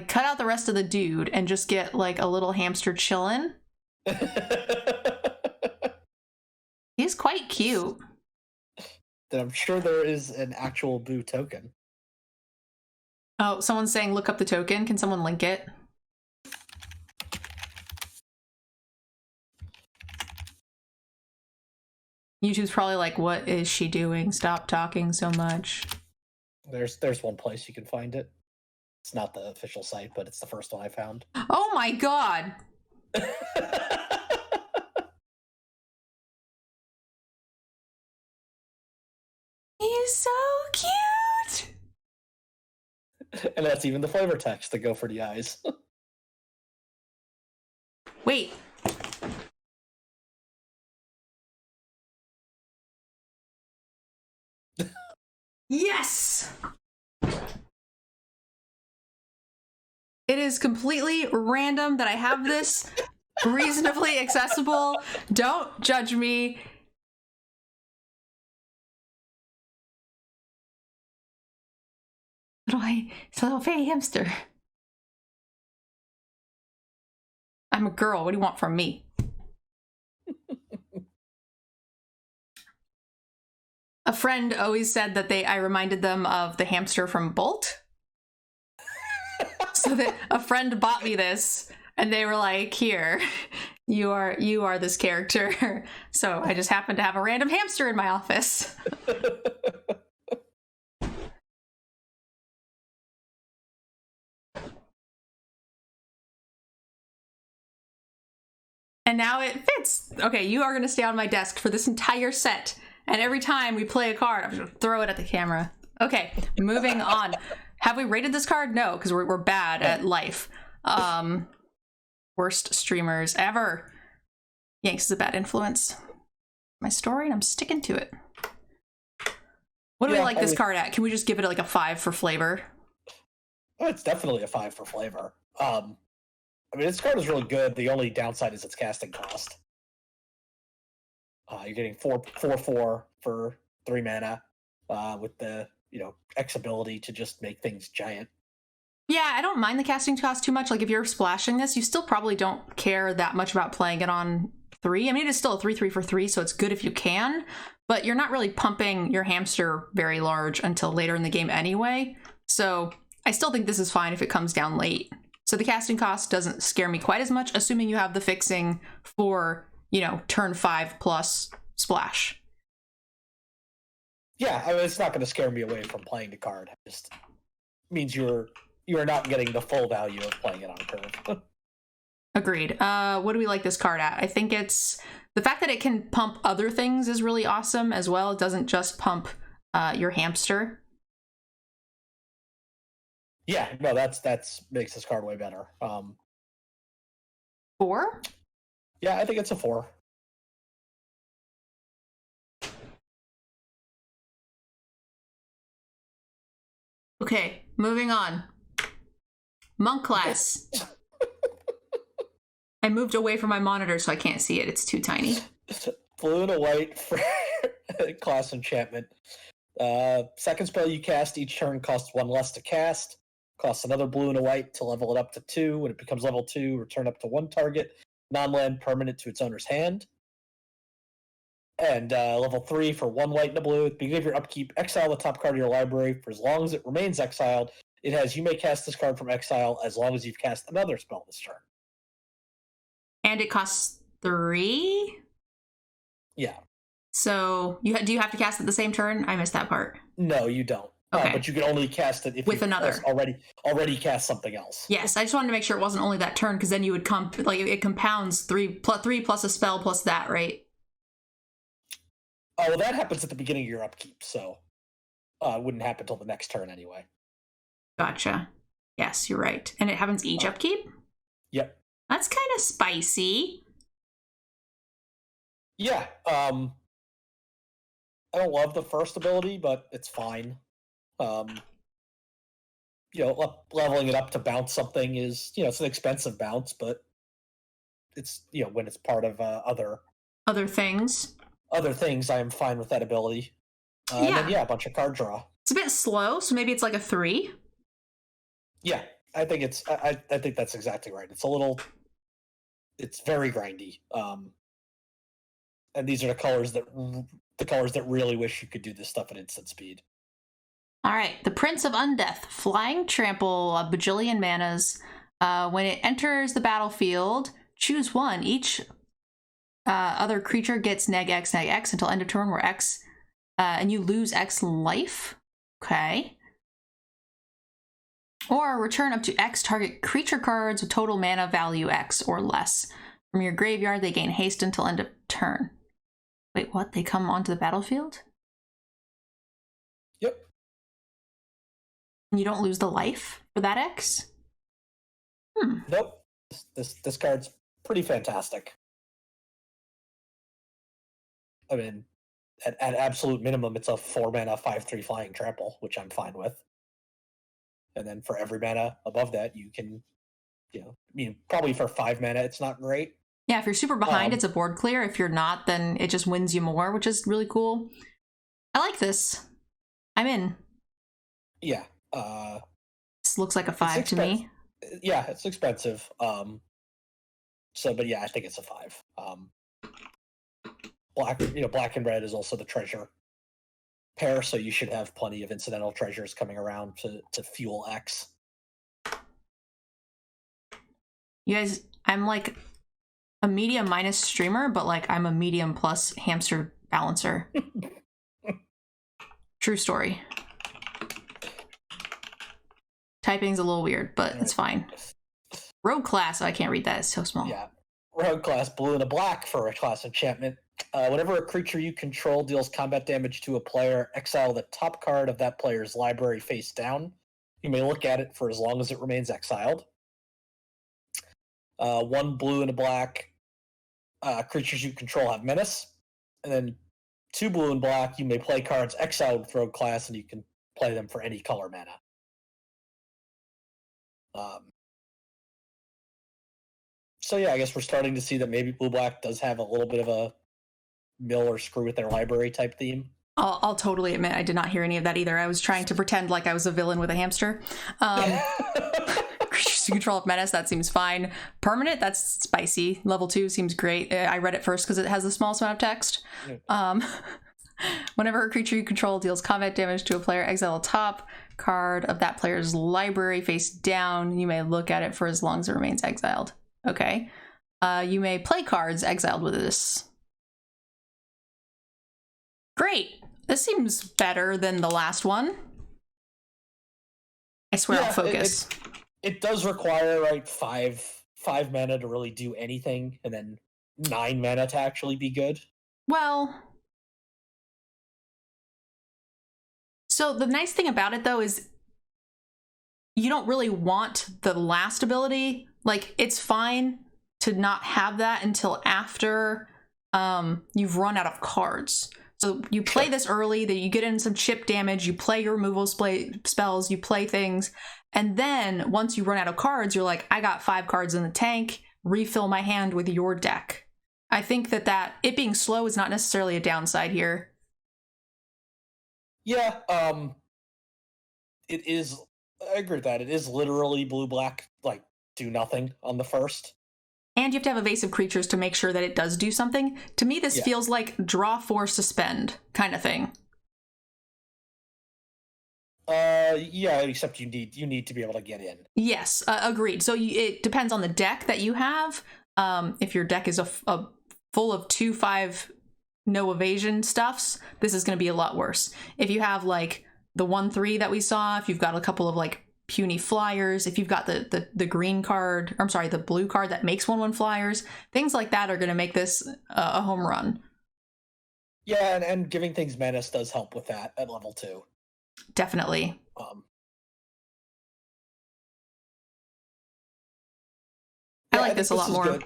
[SPEAKER 1] cut out the rest of the dude and just get like a little hamster chilling. He's quite cute.
[SPEAKER 2] Then I'm sure there is an actual Boo token.
[SPEAKER 1] Oh, someone's saying look up the token. Can someone link it? YouTube's probably like, what is she doing? Stop talking so much.
[SPEAKER 2] There's one place you can find it. It's not the official site, but it's the first one I found.
[SPEAKER 1] Oh my god! He's so cute!
[SPEAKER 2] And that's even the flavor text to go for the eyes.
[SPEAKER 1] Wait. Yes! It is completely random that I have this reasonably accessible. Don't judge me. It's a little fairy hamster. I'm a girl. What do you want from me? A friend always said that I reminded them of the hamster from Bolt. So that a friend bought me this and they were like, here, you are this character. So I just happened to have a random hamster in my office. And now it fits. Okay, you are going to stay on my desk for this entire set. And every time we play a card, I'm going to throw it at the camera. Okay, moving on. Have we rated this card? No, because we're bad at life. Worst streamers ever. Yanks is a bad influence. My story, and I'm sticking to it. What do we like this card at? Can we just give it like a 5 for flavor?
[SPEAKER 2] Oh, it's definitely a 5 for flavor. I mean, this card is really good. The only downside is its casting cost. You're getting 4/4 for 3 mana, with the X ability to just make things giant.
[SPEAKER 1] Yeah, I don't mind the casting cost too much. Like if you're splashing this, you still probably don't care that much about playing it on 3. I mean, it is still a 3/3 for 3, so it's good if you can, but you're not really pumping your hamster very large until later in the game anyway. So I still think this is fine if it comes down late. So the casting cost doesn't scare me quite as much, assuming you have the fixing for, turn 5 plus splash.
[SPEAKER 2] Yeah, I mean, it's not going to scare me away from playing the card. It just means you are not getting the full value of playing it on curve.
[SPEAKER 1] Agreed. What do we like this card at? I think it's the fact that it can pump other things is really awesome as well. It doesn't just pump your hamster.
[SPEAKER 2] Yeah, no, that's makes this card way better.
[SPEAKER 1] 4?
[SPEAKER 2] Yeah, I think it's a 4.
[SPEAKER 1] Okay, moving on. Monk class. I moved away from my monitor so I can't see it. It's too tiny.
[SPEAKER 2] Blue and a white for class enchantment. Second spell you cast each turn costs 1 less to cast. Costs another blue and a white to level it up to 2. When it becomes level 2, return up to 1 target non-land permanent to its owner's hand. And level 3 for 1 white and a blue. At the beginning of your upkeep, exile the top card of your library. For as long as it remains exiled, it has you may cast this card from exile as long as you've cast another spell this turn.
[SPEAKER 1] And it costs 3?
[SPEAKER 2] Yeah.
[SPEAKER 1] So do you have to cast it the same turn? I missed that part.
[SPEAKER 2] No, you don't.
[SPEAKER 1] Okay.
[SPEAKER 2] But you can only cast it if
[SPEAKER 1] with another
[SPEAKER 2] already cast something else.
[SPEAKER 1] Yes, I just wanted to make sure it wasn't only that turn, because then you would it compounds 3 plus a spell plus that, right?
[SPEAKER 2] Oh, well, that happens at the beginning of your upkeep, so it wouldn't happen until the next turn anyway.
[SPEAKER 1] Gotcha. Yes, you're right. And it happens each upkeep?
[SPEAKER 2] Yep.
[SPEAKER 1] That's kind of spicy.
[SPEAKER 2] Yeah. I don't love the first ability, but it's fine. Leveling it up to bounce something is, it's an expensive bounce, but it's, when it's part of other things, I am fine with that ability. And then, a bunch of card draw.
[SPEAKER 1] It's a bit slow, so maybe it's like a 3.
[SPEAKER 2] Yeah, I think I think that's exactly right. It's very grindy. And these are the colors that really wish you could do this stuff at instant speed.
[SPEAKER 1] All right, the Prince of Undeath, flying trample, a bajillion manas. When it enters the battlefield, choose 1. Each other creature gets -X until end of turn, where X, and you lose X life. Okay. Or return up to X target creature cards with total mana value X or less. From your graveyard, they gain haste until end of turn. Wait, what? They come onto the battlefield?
[SPEAKER 2] Yep.
[SPEAKER 1] And you don't lose the life for that X?
[SPEAKER 2] Nope. This card's pretty fantastic. I mean, at absolute minimum, it's a 4-mana 5/3 flying trample, which I'm fine with. And then for every mana above that, you can, I mean, probably for 5 mana, it's not great.
[SPEAKER 1] Yeah, if you're super behind, it's a board clear. If you're not, then it just wins you more, which is really cool. I like this. I'm in.
[SPEAKER 2] Yeah.
[SPEAKER 1] This looks like a 5 to me.
[SPEAKER 2] Yeah, it's expensive. But yeah, I think it's a 5. Black and red is also the treasure pair, so you should have plenty of incidental treasures coming around to fuel X.
[SPEAKER 1] You guys, I'm like a medium minus streamer, but like I'm a medium plus hamster balancer. True story. Typing's a little weird, but it's fine. Rogue class, I can't read that, it's so small.
[SPEAKER 2] Yeah. Rogue class, blue and a black for a class enchantment. Whenever a creature you control deals combat damage to a player, exile the top card of that player's library face down. You may look at it for as long as it remains exiled. 1 blue and a black. Creatures you control have menace. And then 2 blue and black, you may play cards exiled with Rogue class, and you can play them for any color mana. So yeah, I guess we're starting to see that maybe blue-black does have a little bit of a mill or screw with their library type theme.
[SPEAKER 1] I'll totally admit I did not hear any of that either. I was trying to pretend like I was a villain with a hamster. Creatures you control of menace, that seems fine. Permanent, that's spicy. Level 2 seems great. I read it first because it has the smallest amount of text. Whenever a creature you control deals combat damage to a player, exile a top card of that player's library face down. You may look at it for as long as it remains exiled. Okay. You may play cards exiled with this. Great. This seems better than the last one. I swear I'll focus.
[SPEAKER 2] It does require, right, 5 mana to really do anything, and then 9 mana to actually be good.
[SPEAKER 1] Well, so the nice thing about it, though, is you don't really want the last ability. Like, it's fine to not have that until after you've run out of cards. So you play this early, that you get in some chip damage, you play your removal spells, you play things, and then once you run out of cards, you're like, I got 5 cards in the tank, refill my hand with your deck. I think that it being slow is not necessarily a downside here.
[SPEAKER 2] Yeah, it is, I agree with that. It is literally blue-black, like, do nothing on the first.
[SPEAKER 1] And you have to have evasive creatures to make sure that it does do something. To me, this feels like draw 4, suspend kind of thing.
[SPEAKER 2] Yeah, except you need to be able to get in.
[SPEAKER 1] Yes, agreed. So it depends on the deck that you have. If your deck is a full of 2/5 no evasion stuffs, this is going to be a lot worse. If you have like the 1/3 that we saw, if you've got a couple of like puny flyers, if you've got the green card, or I'm sorry, the blue card that makes 1/1 flyers, things like that are going to make this a home run.
[SPEAKER 2] Yeah, and giving things menace does help with that at level 2.
[SPEAKER 1] Definitely. I like this a lot more. Good.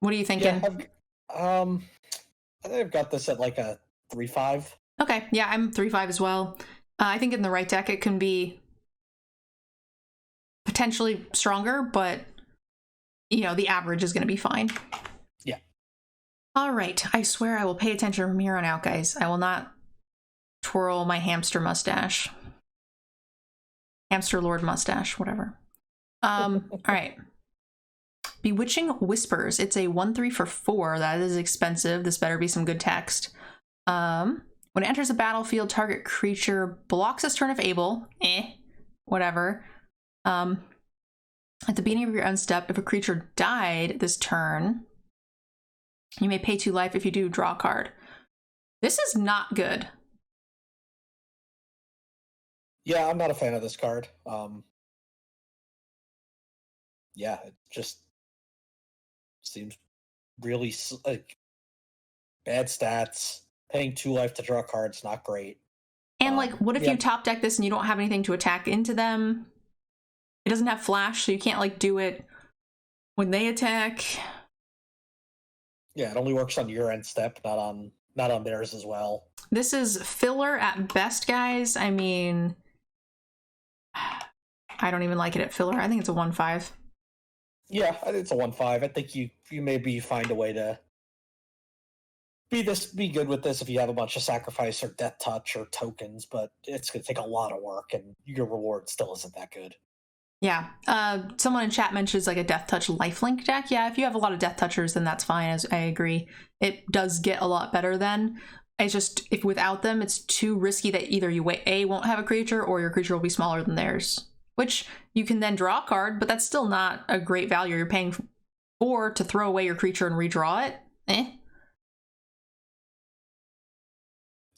[SPEAKER 1] What are you thinking?
[SPEAKER 2] Yeah, I think I've got this at like a 3/5.
[SPEAKER 1] Okay, yeah, I'm 3/5 as well. I think in the right deck it can be potentially stronger, but the average is going to be fine.
[SPEAKER 2] Yeah.
[SPEAKER 1] All right, I swear I will pay attention from here on out, guys. I will not twirl my hamster mustache. Hamster Lord mustache, whatever. All right. Bewitching Whispers. It's a 1/3 for 4. That is expensive. This better be some good text. When it enters the battlefield, target creature blocks its turn if able. Whatever. At the beginning of your end step, if a creature died this turn, you may pay 2 life. If you do, draw a card. This is not good.
[SPEAKER 2] Yeah, I'm not a fan of this card. Yeah, it just seems really like bad stats. Paying 2 life to draw cards, not great.
[SPEAKER 1] And like, what if
[SPEAKER 2] yeah.
[SPEAKER 1] you top deck this and you don't have anything to attack into them? It doesn't have flash, so you can't like do it when they attack.
[SPEAKER 2] Yeah, it only works on your end step, not on theirs as well.
[SPEAKER 1] This is filler at best, guys. I mean, I don't even like it at filler. I think it's a 1/5.
[SPEAKER 2] Yeah, I think it's a 1/5. I think you maybe find a way to be good with this if you have a bunch of sacrifice or death touch or tokens, but it's going to take a lot of work, and your reward still isn't that good.
[SPEAKER 1] Yeah. Someone in chat mentions like a death touch lifelink deck. Yeah, if you have a lot of death touchers, then that's fine. As I agree, it does get a lot better then. It's just if without them, it's too risky that either you won't have a creature or your creature will be smaller than theirs. Which you can then draw a card, but that's still not a great value. You're paying 4 to throw away your creature and redraw it.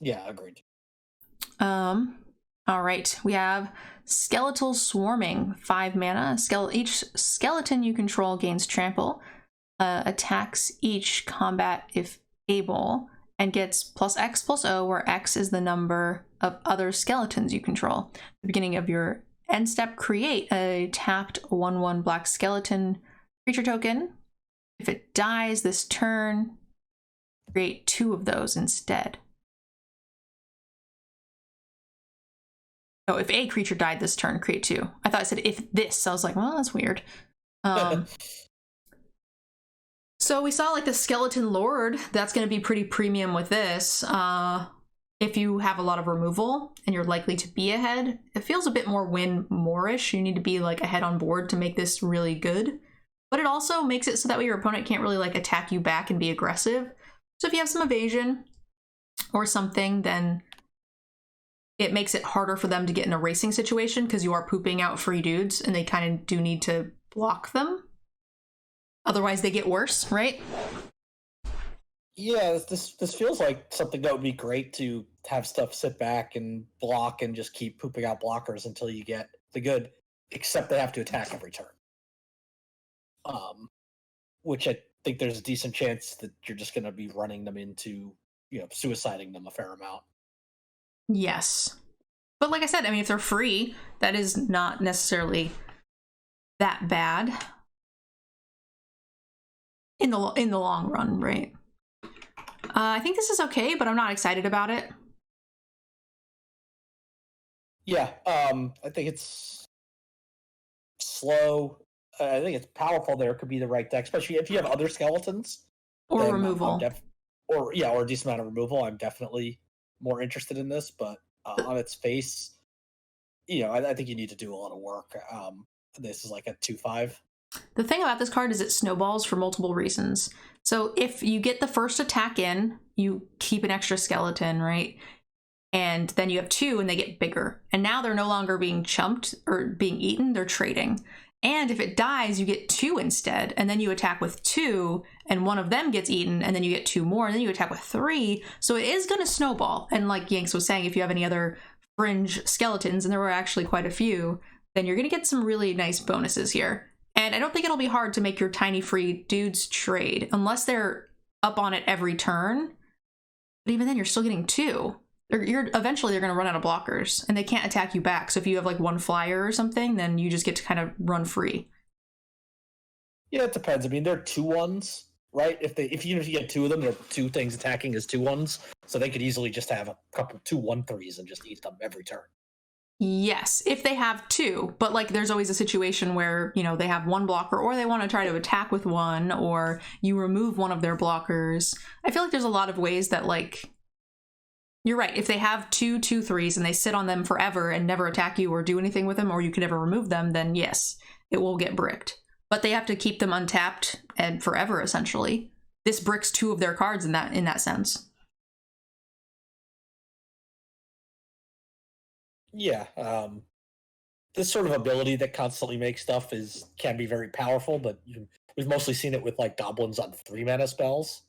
[SPEAKER 2] Yeah, agreed.
[SPEAKER 1] All right, we have Skeletal Swarming, 5 mana. Each skeleton you control gains trample, attacks each combat if able, and gets +X+O, where X is the number of other skeletons you control. At the beginning of your end step, create a tapped 1/1 black skeleton creature token. If it dies this turn, create 2 of those instead. Oh, if a creature died this turn, create 2. I thought I said if this. I was like, well, that's weird. So we saw like the Skeleton Lord. That's going to be pretty premium with this. If you have a lot of removal and you're likely to be ahead, it feels a bit more win more-ish. You need to be like ahead on board to make this really good. But it also makes it so that way your opponent can't really like attack you back and be aggressive. So if you have some evasion or something, then it makes it harder for them to get in a racing situation because you are pooping out free dudes and they kind of do need to block them. Otherwise they get worse, right?
[SPEAKER 2] Yeah, this feels like something that would be great to have stuff sit back and block and just keep pooping out blockers until you get the good, except they have to attack every turn. Which I think there's a decent chance that you're just going to be running them into, suiciding them a fair amount.
[SPEAKER 1] Yes. But like I said, I mean, if they're free, that is not necessarily that bad in the long run, right? I think this is okay, but I'm not excited about it.
[SPEAKER 2] Yeah, I think it's slow. I think it's powerful. There could be the right deck, especially if you have other skeletons
[SPEAKER 1] or removal,
[SPEAKER 2] or a decent amount of removal. I'm definitely more interested in this, but on its face, I think you need to do a lot of work. This is like a 2/5.
[SPEAKER 1] The thing about this card is it snowballs for multiple reasons. So if you get the first attack in, you keep an extra skeleton, right? And then you have 2 and they get bigger. And now they're no longer being chumped or being eaten, they're trading. And if it dies, you get 2 instead. And then you attack with 2 and one of them gets eaten and then you get 2 more and then you attack with 3. So it is going to snowball. And like Yanks was saying, if you have any other fringe skeletons, and there were actually quite a few, then you're going to get some really nice bonuses here. And I don't think it'll be hard to make your tiny free dudes trade unless they're up on it every turn. But even then, you're still getting 2. Eventually, they're going to run out of blockers and they can't attack you back. So if you have like 1 flyer or something, then you just get to kind of run free.
[SPEAKER 2] Yeah, it depends. I mean, they're 2/1s, right? If you get 2 of them, they're 2 things attacking as 2/1s. So they could easily just have a couple 2/1/3s and just eat them every turn.
[SPEAKER 1] Yes, if they have 2, but like there's always a situation where, they have 1 blocker or they want to try to attack with 1 or you remove one of their blockers. I feel like there's a lot of ways that like, you're right. If they have 2 2/3s and they sit on them forever and never attack you or do anything with them or you can never remove them, then yes, it will get bricked. But they have to keep them untapped and forever essentially. This bricks 2 of their cards in that sense.
[SPEAKER 2] Yeah, this sort of ability that constantly makes stuff can be very powerful, but we've mostly seen it with like goblins on 3 mana spells,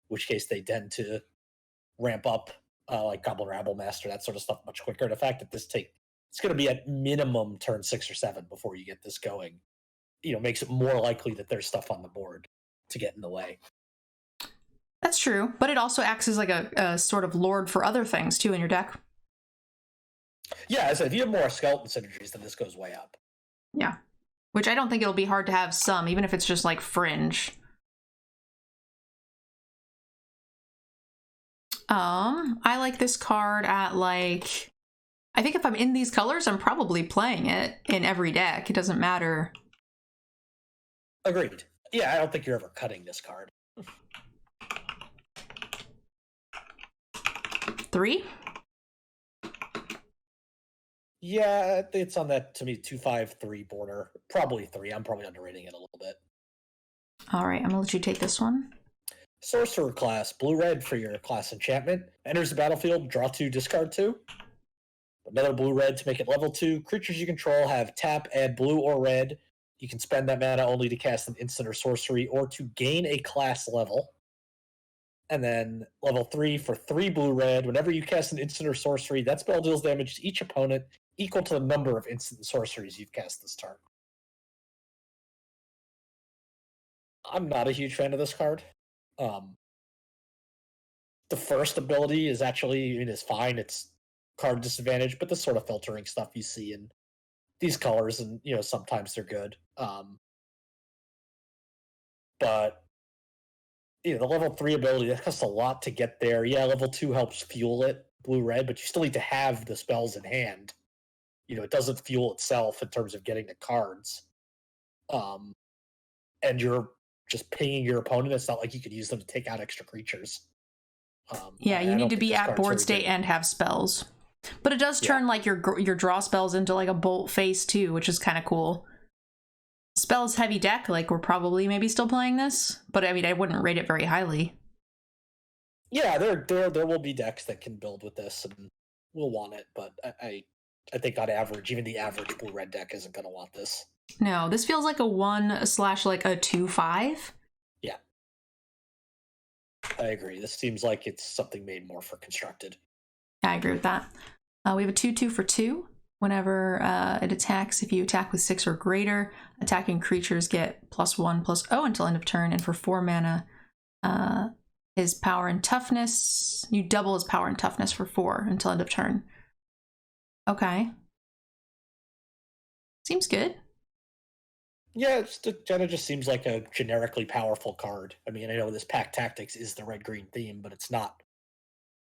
[SPEAKER 2] which case they tend to ramp up like Goblin Rabble Master, that sort of stuff much quicker. The fact that it's going to be at minimum turn 6 or 7 before you get this going, makes it more likely that there's stuff on the board to get in the way.
[SPEAKER 1] That's true, but it also acts as like a sort of lord for other things too in your deck.
[SPEAKER 2] Yeah, I said if you have more skeleton synergies, then this goes way up.
[SPEAKER 1] Yeah, which I don't think it'll be hard to have some, even if it's just like fringe. I like this card at like, I think if I'm in these colors, I'm probably playing it in every deck. It doesn't matter.
[SPEAKER 2] Agreed. Yeah, I don't think you're ever cutting this card.
[SPEAKER 1] 3?
[SPEAKER 2] Yeah, it's on that, to me, 2-5-3 border. Probably 3. I'm probably underrating it a little bit.
[SPEAKER 1] All right, I'm gonna let you take this one.
[SPEAKER 2] Sorcerer class, blue-red for your class enchantment. Enters the battlefield, draw 2, discard 2. Another blue-red to make it level 2. Creatures you control have tap, add blue or red. You can spend that mana only to cast an instant or sorcery or to gain a class level. And then level 3 for 3 blue-red. Whenever you cast an instant or sorcery, that spell deals damage to each opponent equal to the number of instant sorceries you've cast this turn. I'm not a huge fan of this card. The first ability is actually, I mean, is fine. It's card disadvantage, but the sort of filtering stuff you see in these colors, and sometimes they're good. But the level 3 ability, that costs a lot to get there. Yeah, level 2 helps fuel it, blue-red, but you still need to have the spells in hand. It doesn't fuel itself in terms of getting the cards. And you're just pinging your opponent. It's not like you could use them to take out extra creatures.
[SPEAKER 1] Yeah, you need to be at board state and have spells. But it does turn like your draw spells into like a bolt face too, which is kind of cool. Spells heavy deck, like we're probably maybe still playing this, but I mean I wouldn't rate it very highly.
[SPEAKER 2] Yeah, there will be decks that can build with this and will want it, but I think on average, even the average blue-red deck isn't going to want this.
[SPEAKER 1] No, this feels like a 1/ like a 2/5.
[SPEAKER 2] Yeah. I agree. This seems like it's something made more for constructed.
[SPEAKER 1] I agree with that. We have a 2/2 for 2. Whenever it attacks, if you attack with 6 or greater, attacking creatures get +1/+0 until end of turn. And for 4 mana, his power and toughness, you double his power and toughness for 4 until end of turn. Okay. Seems good.
[SPEAKER 2] Yeah, it kind of just seems like a generically powerful card. I mean, I know this Pack Tactics is the red-green theme, but it's not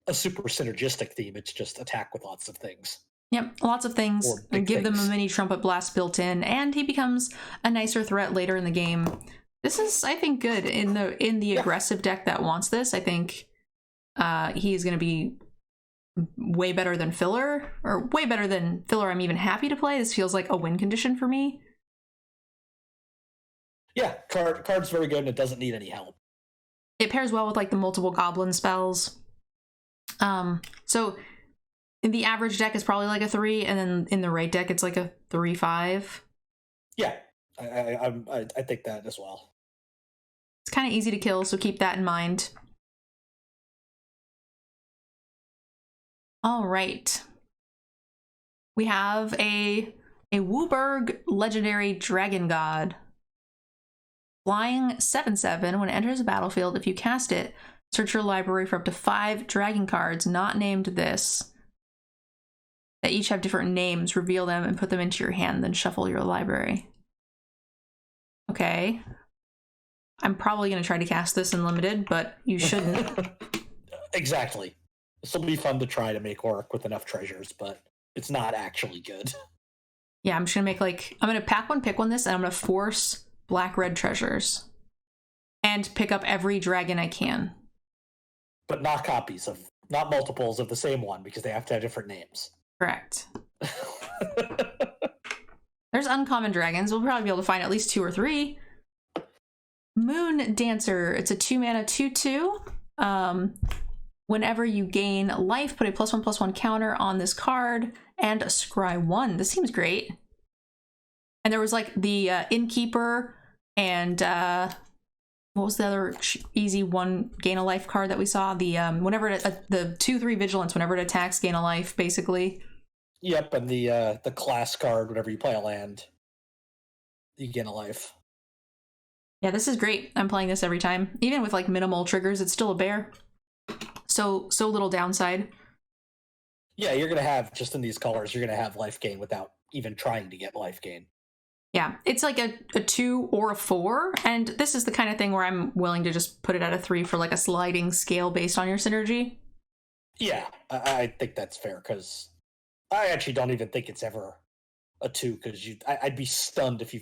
[SPEAKER 2] a super synergistic theme. It's just attack with lots of things.
[SPEAKER 1] Yep, lots of things. Give them a mini trumpet blast built in, and he becomes a nicer threat later in the game. This is, I think, good in the aggressive deck that wants this. I think he's going to be way better than filler, or way better than filler I'm even happy to play. This feels like a win condition for me.
[SPEAKER 2] Yeah, card's very good and it doesn't need any help.
[SPEAKER 1] It pairs well with like the multiple goblin spells. So in the average deck is probably like a 3, and then in the right deck it's like a 3/5.
[SPEAKER 2] Yeah, I think that as well.
[SPEAKER 1] It's kind of easy to kill, so keep that in mind. All right. We have a Wooburg legendary dragon god. Flying 7/7. When it enters a battlefield, if you cast it, search your library for up to 5 dragon cards not named this, that each have different names, reveal them, and put them into your hand, then shuffle your library. Okay. I'm probably going to try to cast this in limited, but you shouldn't.
[SPEAKER 2] Exactly. This will be fun to try to make work with enough treasures, but it's not actually good.
[SPEAKER 1] Yeah, I'm just going to make like, I'm going to pack one, pick one this, and I'm going to force black-red treasures. And pick up every dragon I can.
[SPEAKER 2] But not copies of, not multiples of the same one, because they have to have different names.
[SPEAKER 1] Correct. There's uncommon dragons. We'll probably be able to find at least 2 or 3. Moon Dancer. It's a 2-mana 2/2. Whenever you gain life, put a +1/+1 counter on this card and scry 1. This seems great. And there was like the Innkeeper and what was the other easy one gain a life card that we saw? The whenever the 2/3 vigilance, whenever it attacks, gain a life, basically.
[SPEAKER 2] Yep, and the class card, whenever you play a land, you gain a life.
[SPEAKER 1] Yeah, this is great. I'm playing this every time. Even with like minimal triggers, it's still a bear. So little downside.
[SPEAKER 2] Yeah, you're gonna have, just in these colors, you're gonna have life gain without even trying to get life gain.
[SPEAKER 1] Yeah, it's like a 2 or a 4, and this is the kind of thing where I'm willing to just put it at a 3 for like a sliding scale based on your synergy.
[SPEAKER 2] Yeah, I think that's fair, because I actually don't even think it's ever a 2, because I'd be stunned if you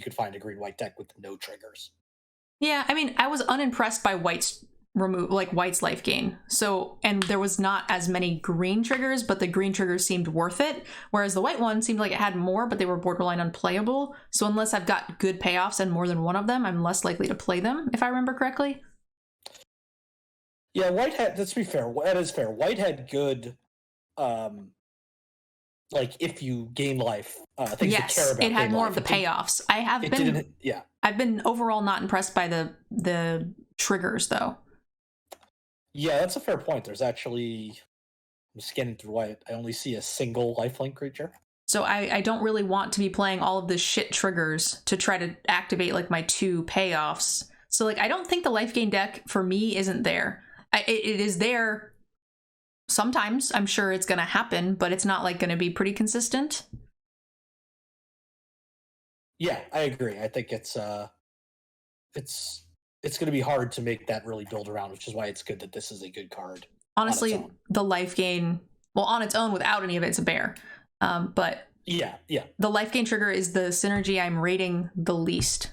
[SPEAKER 2] could find a green-white deck with no triggers.
[SPEAKER 1] Yeah, I mean, I was unimpressed by White's White's life gain. So, and there was not as many green triggers, but the green triggers seemed worth it. Whereas the white one seemed like it had more, but they were borderline unplayable. So unless I've got good payoffs and more than one of them, I'm less likely to play them, if I remember correctly.
[SPEAKER 2] Yeah, White had, let's be fair, that is fair. White had good, like, if you gain life, things
[SPEAKER 1] yes,
[SPEAKER 2] to care about.
[SPEAKER 1] It had more of the payoffs. I've been overall not impressed by the triggers though.
[SPEAKER 2] Yeah, that's a fair point. There's actually, I'm scanning through White, I only see a single lifelink creature.
[SPEAKER 1] So I don't really want to be playing all of the shit triggers to try to activate like my 2 payoffs. So like I don't think the life gain deck for me isn't there. It is there sometimes. I'm sure it's going to happen, but it's not like going to be pretty consistent.
[SPEAKER 2] Yeah, I agree. I think it's going to be hard to make that really build around, which is why it's good that this is a good card.
[SPEAKER 1] Honestly, the life gain, well, on its own without any of it's a bear. But
[SPEAKER 2] yeah,
[SPEAKER 1] the life gain trigger is the synergy I'm rating the least.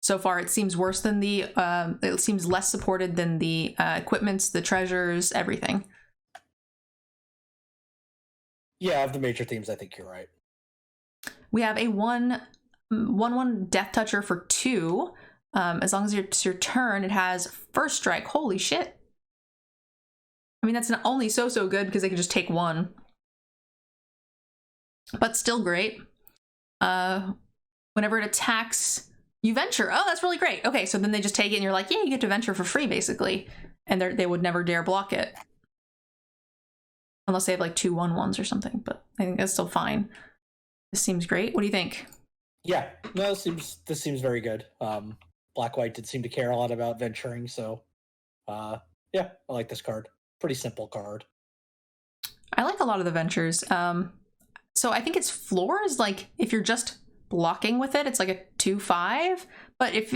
[SPEAKER 1] So far, it seems worse than it seems less supported than the equipments, the treasures, everything.
[SPEAKER 2] Yeah, of the major themes, I think you're right.
[SPEAKER 1] We have a 1/1 Death Toucher for 2. As long as it's your turn, it has first strike. Holy shit. I mean, that's not only so good because they can just take 1. But still great. Whenever it attacks, you venture. Oh, that's really great. Okay, so then they just take it and you're like, yeah, you get to venture for free, basically. And they would never dare block it. Unless they have like 2 1/1s or something, but I think that's still fine. This seems great. What do you think?
[SPEAKER 2] Yeah, no, this seems very good. Black-White did seem to care a lot about venturing, so yeah, I like this card. Pretty simple card.
[SPEAKER 1] I like a lot of the ventures. So I think its floor is like, if you're just blocking with it, it's like a 2/5. But if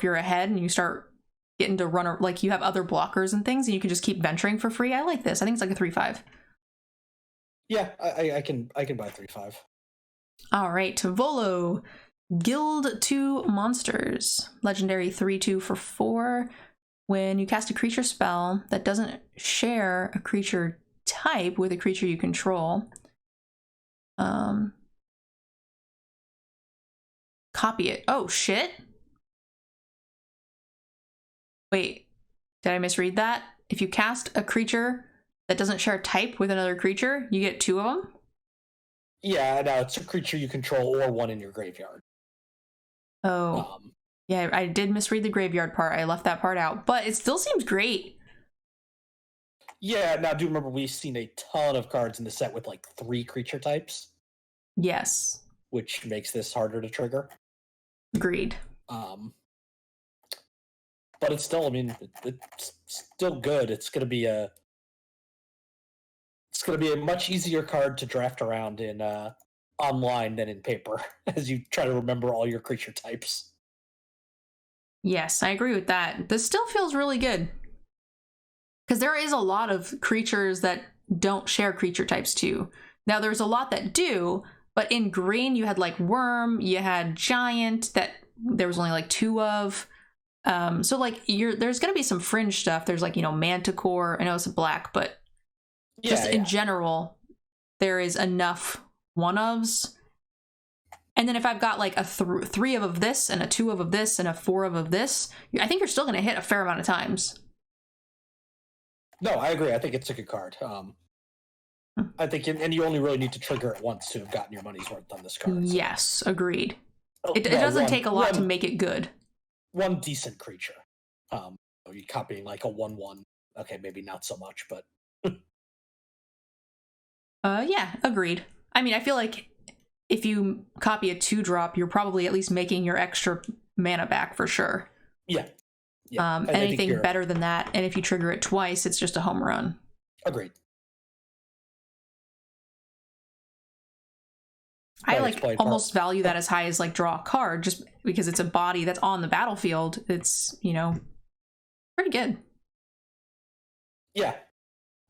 [SPEAKER 1] you're ahead and you start getting to run, like you have other blockers and things, and you can just keep venturing for free. I like this. I think it's like a 3/5.
[SPEAKER 2] Yeah, I can buy 3/5.
[SPEAKER 1] All right, Volo, Guild 2 Monsters, legendary 3/2 for 4. When you cast a creature spell that doesn't share a creature type with a creature you control, copy it. Oh shit! Wait, did I misread that? If you cast a creature that doesn't share a type with another creature, you get 2 of them?
[SPEAKER 2] Yeah, no, it's a creature you control or 1 in your graveyard.
[SPEAKER 1] Oh. Yeah, I did misread the graveyard part. I left that part out, but it still seems great.
[SPEAKER 2] Yeah, now do remember we've seen a ton of cards in the set with like 3 creature types.
[SPEAKER 1] Yes.
[SPEAKER 2] Which makes this harder to trigger.
[SPEAKER 1] Agreed.
[SPEAKER 2] But it's still, I mean, it's still good. It's gonna be a much easier card to draft around in online than in paper, as you try to remember all your creature types.
[SPEAKER 1] Yes, I agree with that. This still feels really good. Because there is a lot of creatures that don't share creature types too. Now there's a lot that do, but in green you had like worm, you had giant that there was only like 2 of. So like there's gonna be some fringe stuff. There's like, manticore. I know it's black, but just in general, there is enough 1/ofs. And then if I've got like a 3 of this and a 2 of this and a 4 of this, I think you're still gonna hit a fair amount of times.
[SPEAKER 2] No, I agree. I think it's a good card. I think, and you only really need to trigger it once to have gotten your money's worth on this card. So.
[SPEAKER 1] Yes, agreed. It doesn't take a lot to make it good.
[SPEAKER 2] 1 decent creature. You're copying like a 1/1. Okay, maybe not so much, but.
[SPEAKER 1] Yeah, agreed. I mean, I feel like if you copy a 2-drop, you're probably at least making your extra mana back for sure.
[SPEAKER 2] Yeah.
[SPEAKER 1] Anything better than that, and if you trigger it twice, it's just a home run.
[SPEAKER 2] Agreed.
[SPEAKER 1] I like almost value that as high as like draw a card, just because it's a body that's on the battlefield. It's, you know, pretty good.
[SPEAKER 2] Yeah.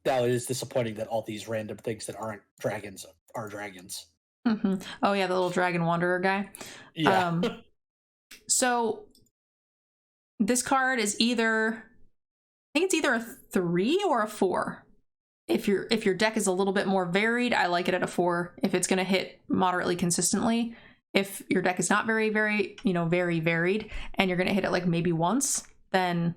[SPEAKER 2] Now it is disappointing that all these random things that aren't dragons are dragons.
[SPEAKER 1] Mm-hmm. Oh yeah, the little dragon wanderer guy.
[SPEAKER 2] Yeah.
[SPEAKER 1] So this card is either, I think it's either a 3 or a 4. If your deck is a little bit more varied, I like it at a 4. If it's going to hit moderately consistently. If your deck is not very varied, and you're going to hit it like maybe once, then,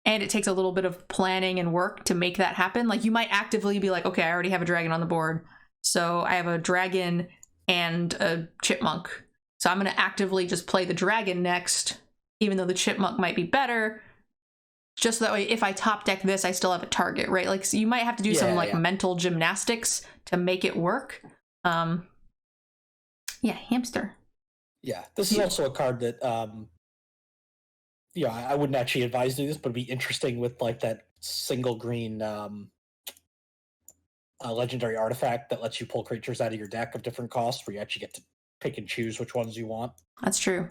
[SPEAKER 1] and it takes a little bit of planning and work to make that happen. Like you might actively be like, okay, I already have a dragon on the board, so I have a dragon and a chipmunk, so I'm going to actively just play the dragon next, even though the chipmunk might be better. Just so that way, if I top deck this, I still have a target, right? Like, so you might have to do some mental gymnastics to make it work. Yeah, hamster.
[SPEAKER 2] Yeah, this is also a card that, I wouldn't actually advise doing this, but it'd be interesting with like that single green legendary artifact that lets you pull creatures out of your deck of different costs, where you actually get to pick and choose which ones you want.
[SPEAKER 1] That's true.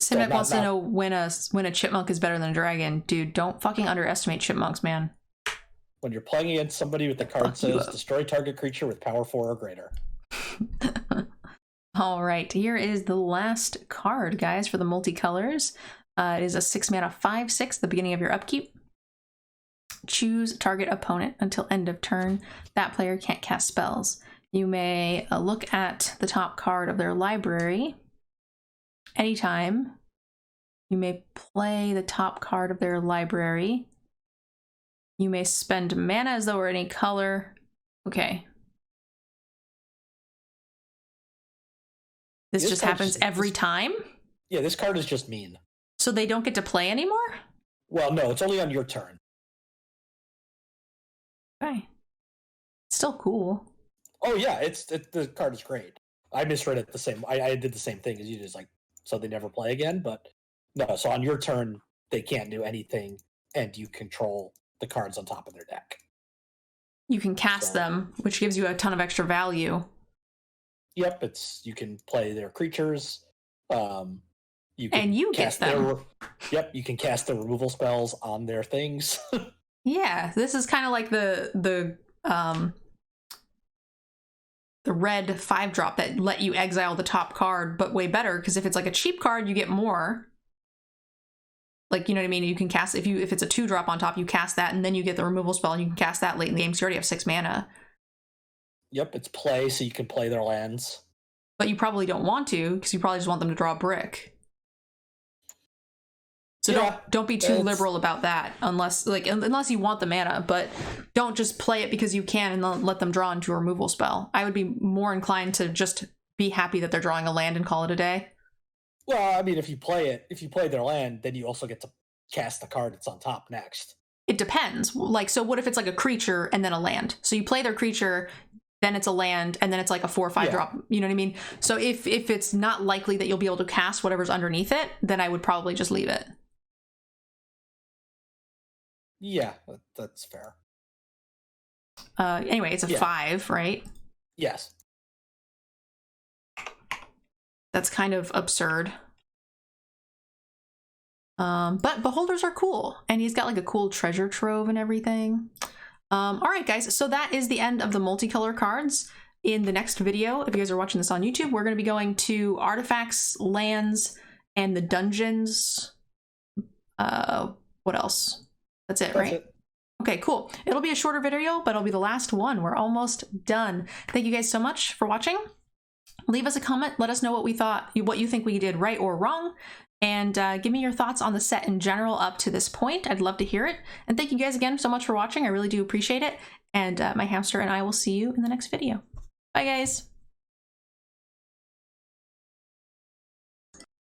[SPEAKER 1] Simnek wants to know when a chipmunk is better than a dragon. Dude, don't fucking underestimate chipmunks, man.
[SPEAKER 2] When you're playing against somebody with the card says destroy target creature with power 4 or greater.
[SPEAKER 1] All right, here is the last card, guys, for the multicolors. It is a 6 mana 5/6 at the beginning of your upkeep. Choose target opponent until end of turn. That player can't cast spells. You may look at the top card of their library. Anytime, you may play the top card of their library. You may spend mana as though it were any color. Okay. This just happens every time?
[SPEAKER 2] Yeah, this card is just mean.
[SPEAKER 1] So they don't get to play anymore?
[SPEAKER 2] Well, no, it's only on your turn.
[SPEAKER 1] Okay. Still cool.
[SPEAKER 2] Oh yeah, the card is great. I misread it the same. I did the same thing as you did, like, so they never play again, but no, so on your turn, they can't do anything, and you control the cards on top of their deck.
[SPEAKER 1] You can cast them, which gives you a ton of extra value.
[SPEAKER 2] Yep, you can play their creatures. You
[SPEAKER 1] get them.
[SPEAKER 2] You can cast the removal spells on their things.
[SPEAKER 1] Yeah, this is kind of like the red 5-drop that let you exile the top card, but way better, because if it's like a cheap card, you get more. Like, you know what I mean? You can cast, if it's a 2-drop on top, you cast that, and then you get the removal spell, and you can cast that late in the game, so you already have 6 mana.
[SPEAKER 2] Yep, it's play, so you can play their lands.
[SPEAKER 1] But you probably don't want to, because you probably just want them to draw a brick. So don't be too liberal about that, unless you want the mana, but don't just play it because you can and then let them draw into a removal spell. I would be more inclined to just be happy that they're drawing a land and call it a day.
[SPEAKER 2] Well, I mean, if you play their land, then you also get to cast the card that's on top next.
[SPEAKER 1] It depends. Like, so what if it's like a creature and then a land? So you play their creature, then it's a land, and then it's like a 4 or 5 drop. You know what I mean? So if it's not likely that you'll be able to cast whatever's underneath it, then I would probably just leave it.
[SPEAKER 2] Yeah, that's fair.
[SPEAKER 1] Anyway, it's a 5, right?
[SPEAKER 2] Yes.
[SPEAKER 1] That's kind of absurd. But beholders are cool, and he's got like a cool treasure trove and everything. All right, guys, so that is the end of the multicolor cards. In the next video, if you guys are watching this on YouTube, we're going to be going to artifacts, lands, and the dungeons. What else? That's it, right? That's it. Okay, cool. It'll be a shorter video, but it'll be the last one. We're almost done. Thank you guys so much for watching. Leave us a comment. Let us know what you think we did right or wrong. And give me your thoughts on the set in general up to this point. I'd love to hear it. And thank you guys again so much for watching. I really do appreciate it. And my hamster and I will see you in the next video. Bye, guys.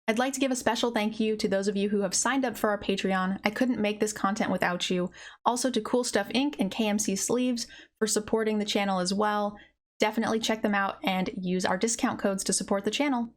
[SPEAKER 1] I'd like to give a special thank you to those of you who have signed up for our Patreon. I couldn't make this content without you. Also to Cool Stuff Inc. and KMC Sleeves for supporting the channel as well. Definitely check them out and use our discount codes to support the channel.